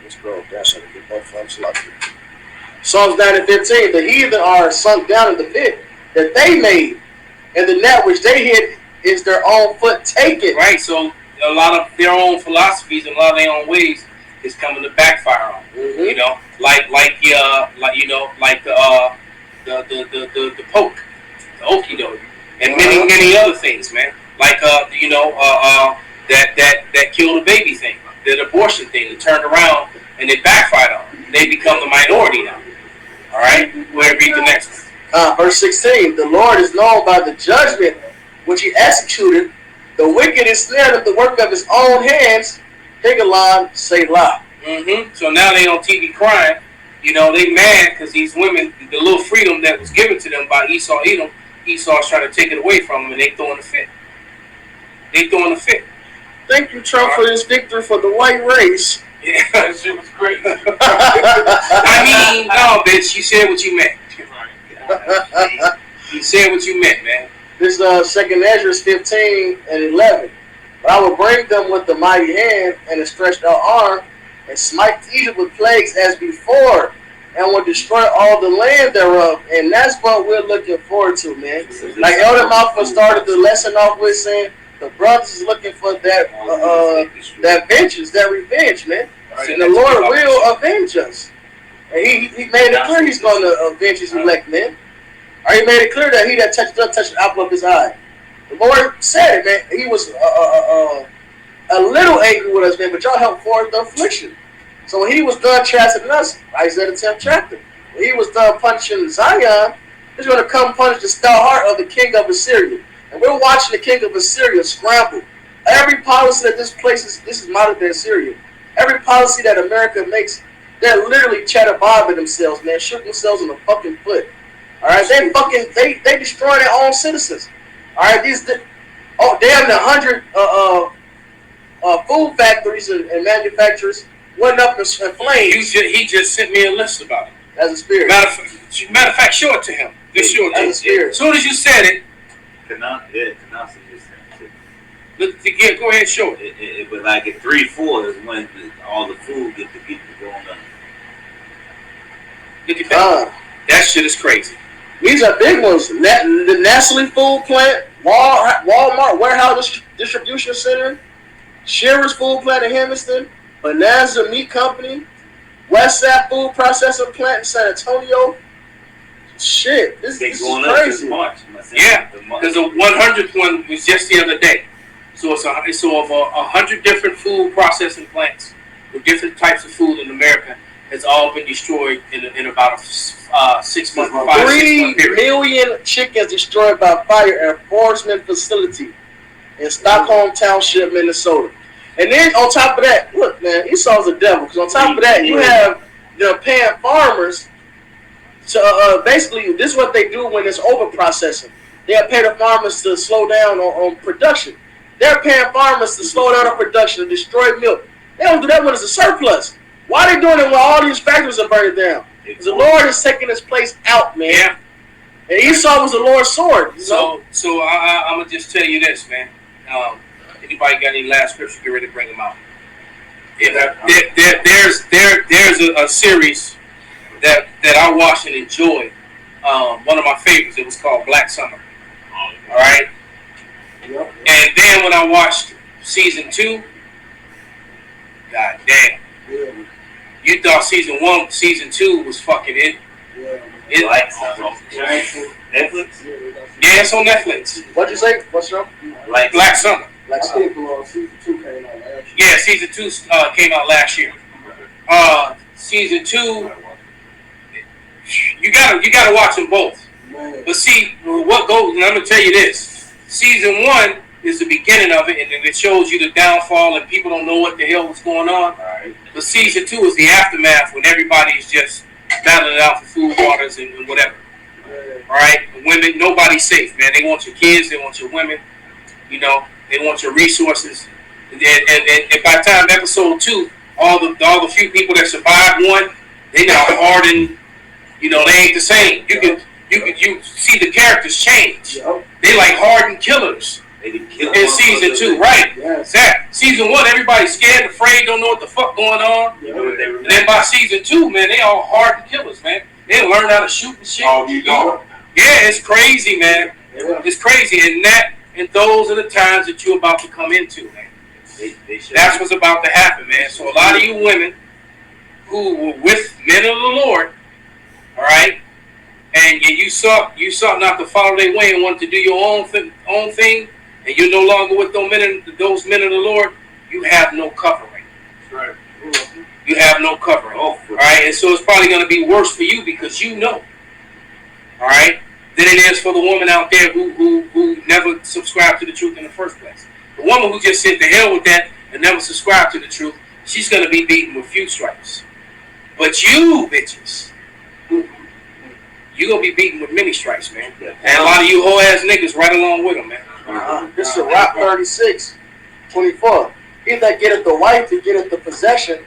Let's go. That's how to get both of them. Psalms 9 and 15. The heathen are sunk down in the pit that they made, and the net which they hid is their own foot taken. Right. So a lot of their own philosophies and a lot of their own ways is coming to backfire on. Mm-hmm. You know, like the poke, the okie doke, and many other things, man. Like that kill the baby thing, that abortion thing, that turned around and they backfired on. They become the minority now. All right, go ahead and read the next one. Verse 16. The Lord is known by the judgment which he executed. The wicked is snared of the work of his own hands. Higalon, Selah. Mm-hmm. So now they on TV crying. You know, they mad because these women, the little freedom that was given to them by Esau, Edom, Esau's trying to take it away from them, and they throwing a fit. Thank you, Trump, for this victory for the white race. Yeah, that shit was great. I mean, no, bitch, you said what you meant. You said what you meant, man. This 2nd Ezra 15 and 11. But I will bring them with the mighty hand and a stretched out arm, and smite Egypt with plagues as before, and will destroy all the land thereof. And that's what we're looking forward to, man. Like Elder Malfa started the lesson off with saying, the brothers is looking for that vengeance, that revenge, man. And the Lord will avenge us. And he made it clear he's going to avenge his elect, man. Or he made it clear that he that touches the apple of his eye. The Lord said it, man. He was a little angry with us, man, but y'all helped forward the affliction. So when he was done chastening us, Isaiah the 10th chapter, when he was done punishing Zion, he's going to come punish the stout heart of the king of Assyria. And we're watching the king of Assyria scramble. Every policy that this is modern day Assyria. Every policy that America makes, they're literally chatterbobbing themselves, man, shooting themselves in the fucking foot. All right, they destroy their own citizens. All right, damn the 100 food factories and manufacturers went up in flames. He just sent me a list about it. As a spirit. Matter of fact, show it to him. Just show it to him. As a spirit. As soon as you said it. Tanasi just sent it. Yeah, go ahead and show it. But like at 3-4 is when all the food get to going up. Look at that. That shit is crazy. These are big ones. The Nestle food plant, Walmart warehouse distribution center, Shearer's food plant in Hermiston, Bonanza Meat Company, Westside food processing plant in San Antonio. Shit, this is crazy. Yeah, because the 100th one was just the other day. So it's over 100 different food processing plants with different types of food in America. Has all been destroyed in about a 6 month, 5 6 month period. 3 million chickens destroyed by fire at Forsman facility in Stockholm Township, Minnesota. And then on top of that, look, man, Esau's a devil. Because on top of that, you have paying farmers to basically, this is what they do when it's over processing. They'll pay the farmers to slow down on production. They're paying farmers to slow down on production and destroy milk. They don't do that when it's a surplus. Why are they doing it when all these factories are burning down? Because the Lord is taking his place out, man. Yeah. And Esau was the Lord's sword. So I'm going to just tell you this, man. Anybody got any last scripture, get ready to bring them out. There's a series that I watched and enjoyed. One of my favorites. It was called Black Summer. All right? Yep. And then when I watched season 2, god damn. Yeah. You thought season 1, season 2 was fucking it. Yeah. Netflix? Yeah, it's on Netflix. What'd you say? What's up? Black Summer. Black Summer. Season 2 came out last year. Yeah, season 2 came out last year. Season 2, you gotta watch them both. Man. But see, what goes? And I'm gonna tell you this: season 1 is the beginning of it, and then it shows you the downfall, and people don't know what the hell was going on. Right. But season 2 is the aftermath when everybody is just battling it out for food, waters, and whatever. All right, women, nobody's safe, man. They want your kids, they want your women, they want your resources. And by the time episode 2, all the few people that survived 1, they now hardened. They ain't the same. You see the characters change. Yep. They like hardened killers. In season 2, right? Yes. That season 1, everybody's scared, afraid, don't know what the fuck going on. Yeah. And then by season 2, man, they all hardened killers, man. They learn how to shoot and shit. Oh, you know? Yeah, it's crazy, man. Yeah. It's crazy, and those are the times that you're about to come into, man. That's what's about to happen, man. So a lot of you women who were with men of the Lord, all right, and you sought not to follow their way and wanted to do your own thing, and you're no longer with those men of the Lord, you have no covering. Right. You have no covering. All right, and so it's probably going to be worse for you because all right, than it is for the woman out there who never subscribed to the truth in the first place. The woman who just said the hell with that and never subscribed to the truth, she's going to be beaten with few stripes. But you, bitches, you're going to be beaten with many stripes, man. And a lot of you whole-ass niggas right along with them, man. This is a Rock 36:24. He that getteth the wife, he getteth the possession.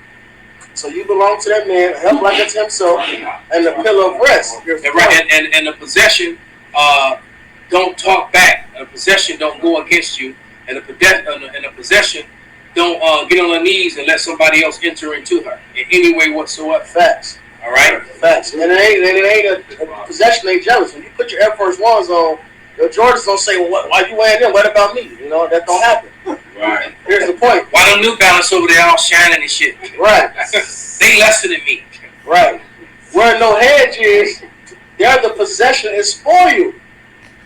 So you belong to that man, help like unto himself, and the pillar of rest. And the possession don't talk back. A possession don't go against you. And a possession don't get on her knees and let somebody else enter into her in any way whatsoever. Facts. All right? Facts. And it ain't a possession ain't jealous. When you put your Air Force Ones on, your Jordans don't say, well, why you wearing them? What about me? That don't happen. Right. Here's the point. Why them New Balance over there all shining and shit? Right. They lesser than me. Right. Where no hedge is, they're the possession is for you.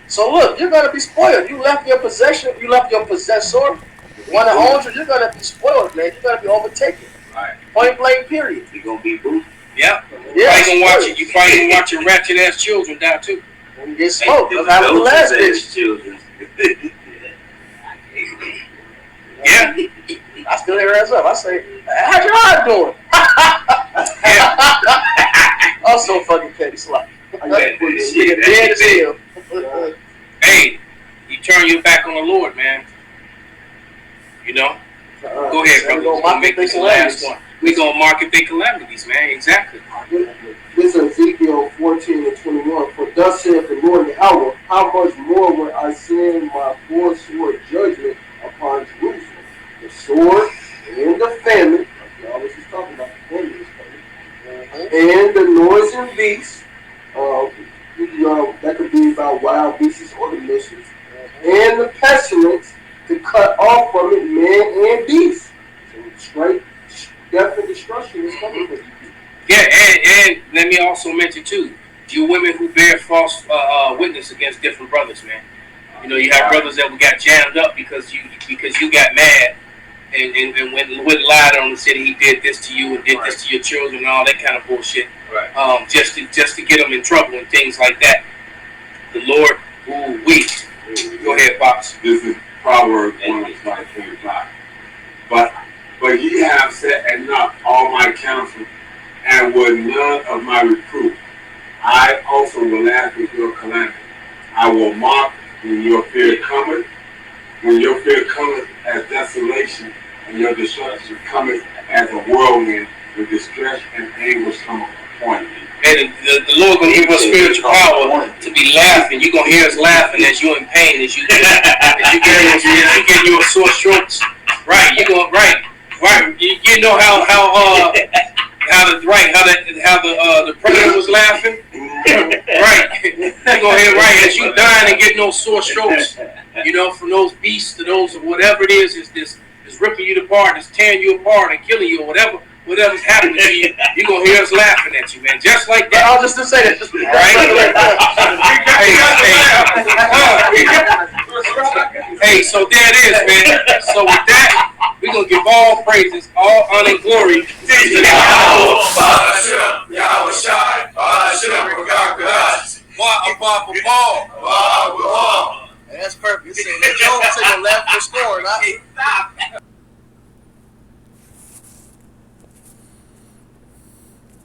So look, you're gonna be spoiled. You left your possession. You left your possessor. One that owns you. You're gonna be spoiled, man. You're gonna be overtaken. Right. Point blank. Period. You gonna be booed. Yeah. Yeah. You gonna watch it. You probably gonna watch your ratchet ass children die too. And you get smoked. That's how the last bitch. Children. Yeah. I still hear us up. I say, how's your eye doing? I'm so fucking petty, Sly. Nigga dead as hell. Hey, you turn your back on the Lord, man. You know? Go ahead, brother. We're gonna make this the last one. We're gonna market their calamities, man. Exactly. This is Ezekiel 14 and 21. For thus saith the Lord Yahweh, how much more will I send my full sword judgment upon Jerusalem? The sword and the famine, like y'all was just talking about, the famine is coming, and the noisome beasts, that could be about wild beasts or the missions, and the pestilence to cut off from it man and beast. So straight death and destruction is coming for you. Yeah, and let me also mention too, you women who bear false witness against different brothers, man. You know, you have brothers that got jammed up because you got mad and went lied on and said he did this to you and did this to your children and all that kind of bullshit. Right. Just to get them in trouble and things like that. The Lord, ooh, we. Go ahead, Pops. This is Proverbs 1:25. But ye have said at naught all my counsel, and were none of my reproof. I also will laugh with your calamity. I will mock when your fear cometh. When your fear cometh as desolation, and your destruction cometh as a whirlwind, with distress and anguish come upon you. And the Lord gonna give us spiritual power to be laughing. You're gonna hear us laughing as you're in pain, as you get your sore throats. Right, you're going right. You know how the president was laughing. Right, you're gonna hear right as you dying and getting those sore strokes. You know, from those beasts to those whatever it is ripping you apart, is tearing you apart and killing you or whatever's happening to you, you're going to hear us laughing at you, man. Just like that. I'll just say that. Right? Hey, so there it is, man. So with that, we're going to give all praises, all honor and glory to the That's perfect. You say the Jones take a left for scoring, huh?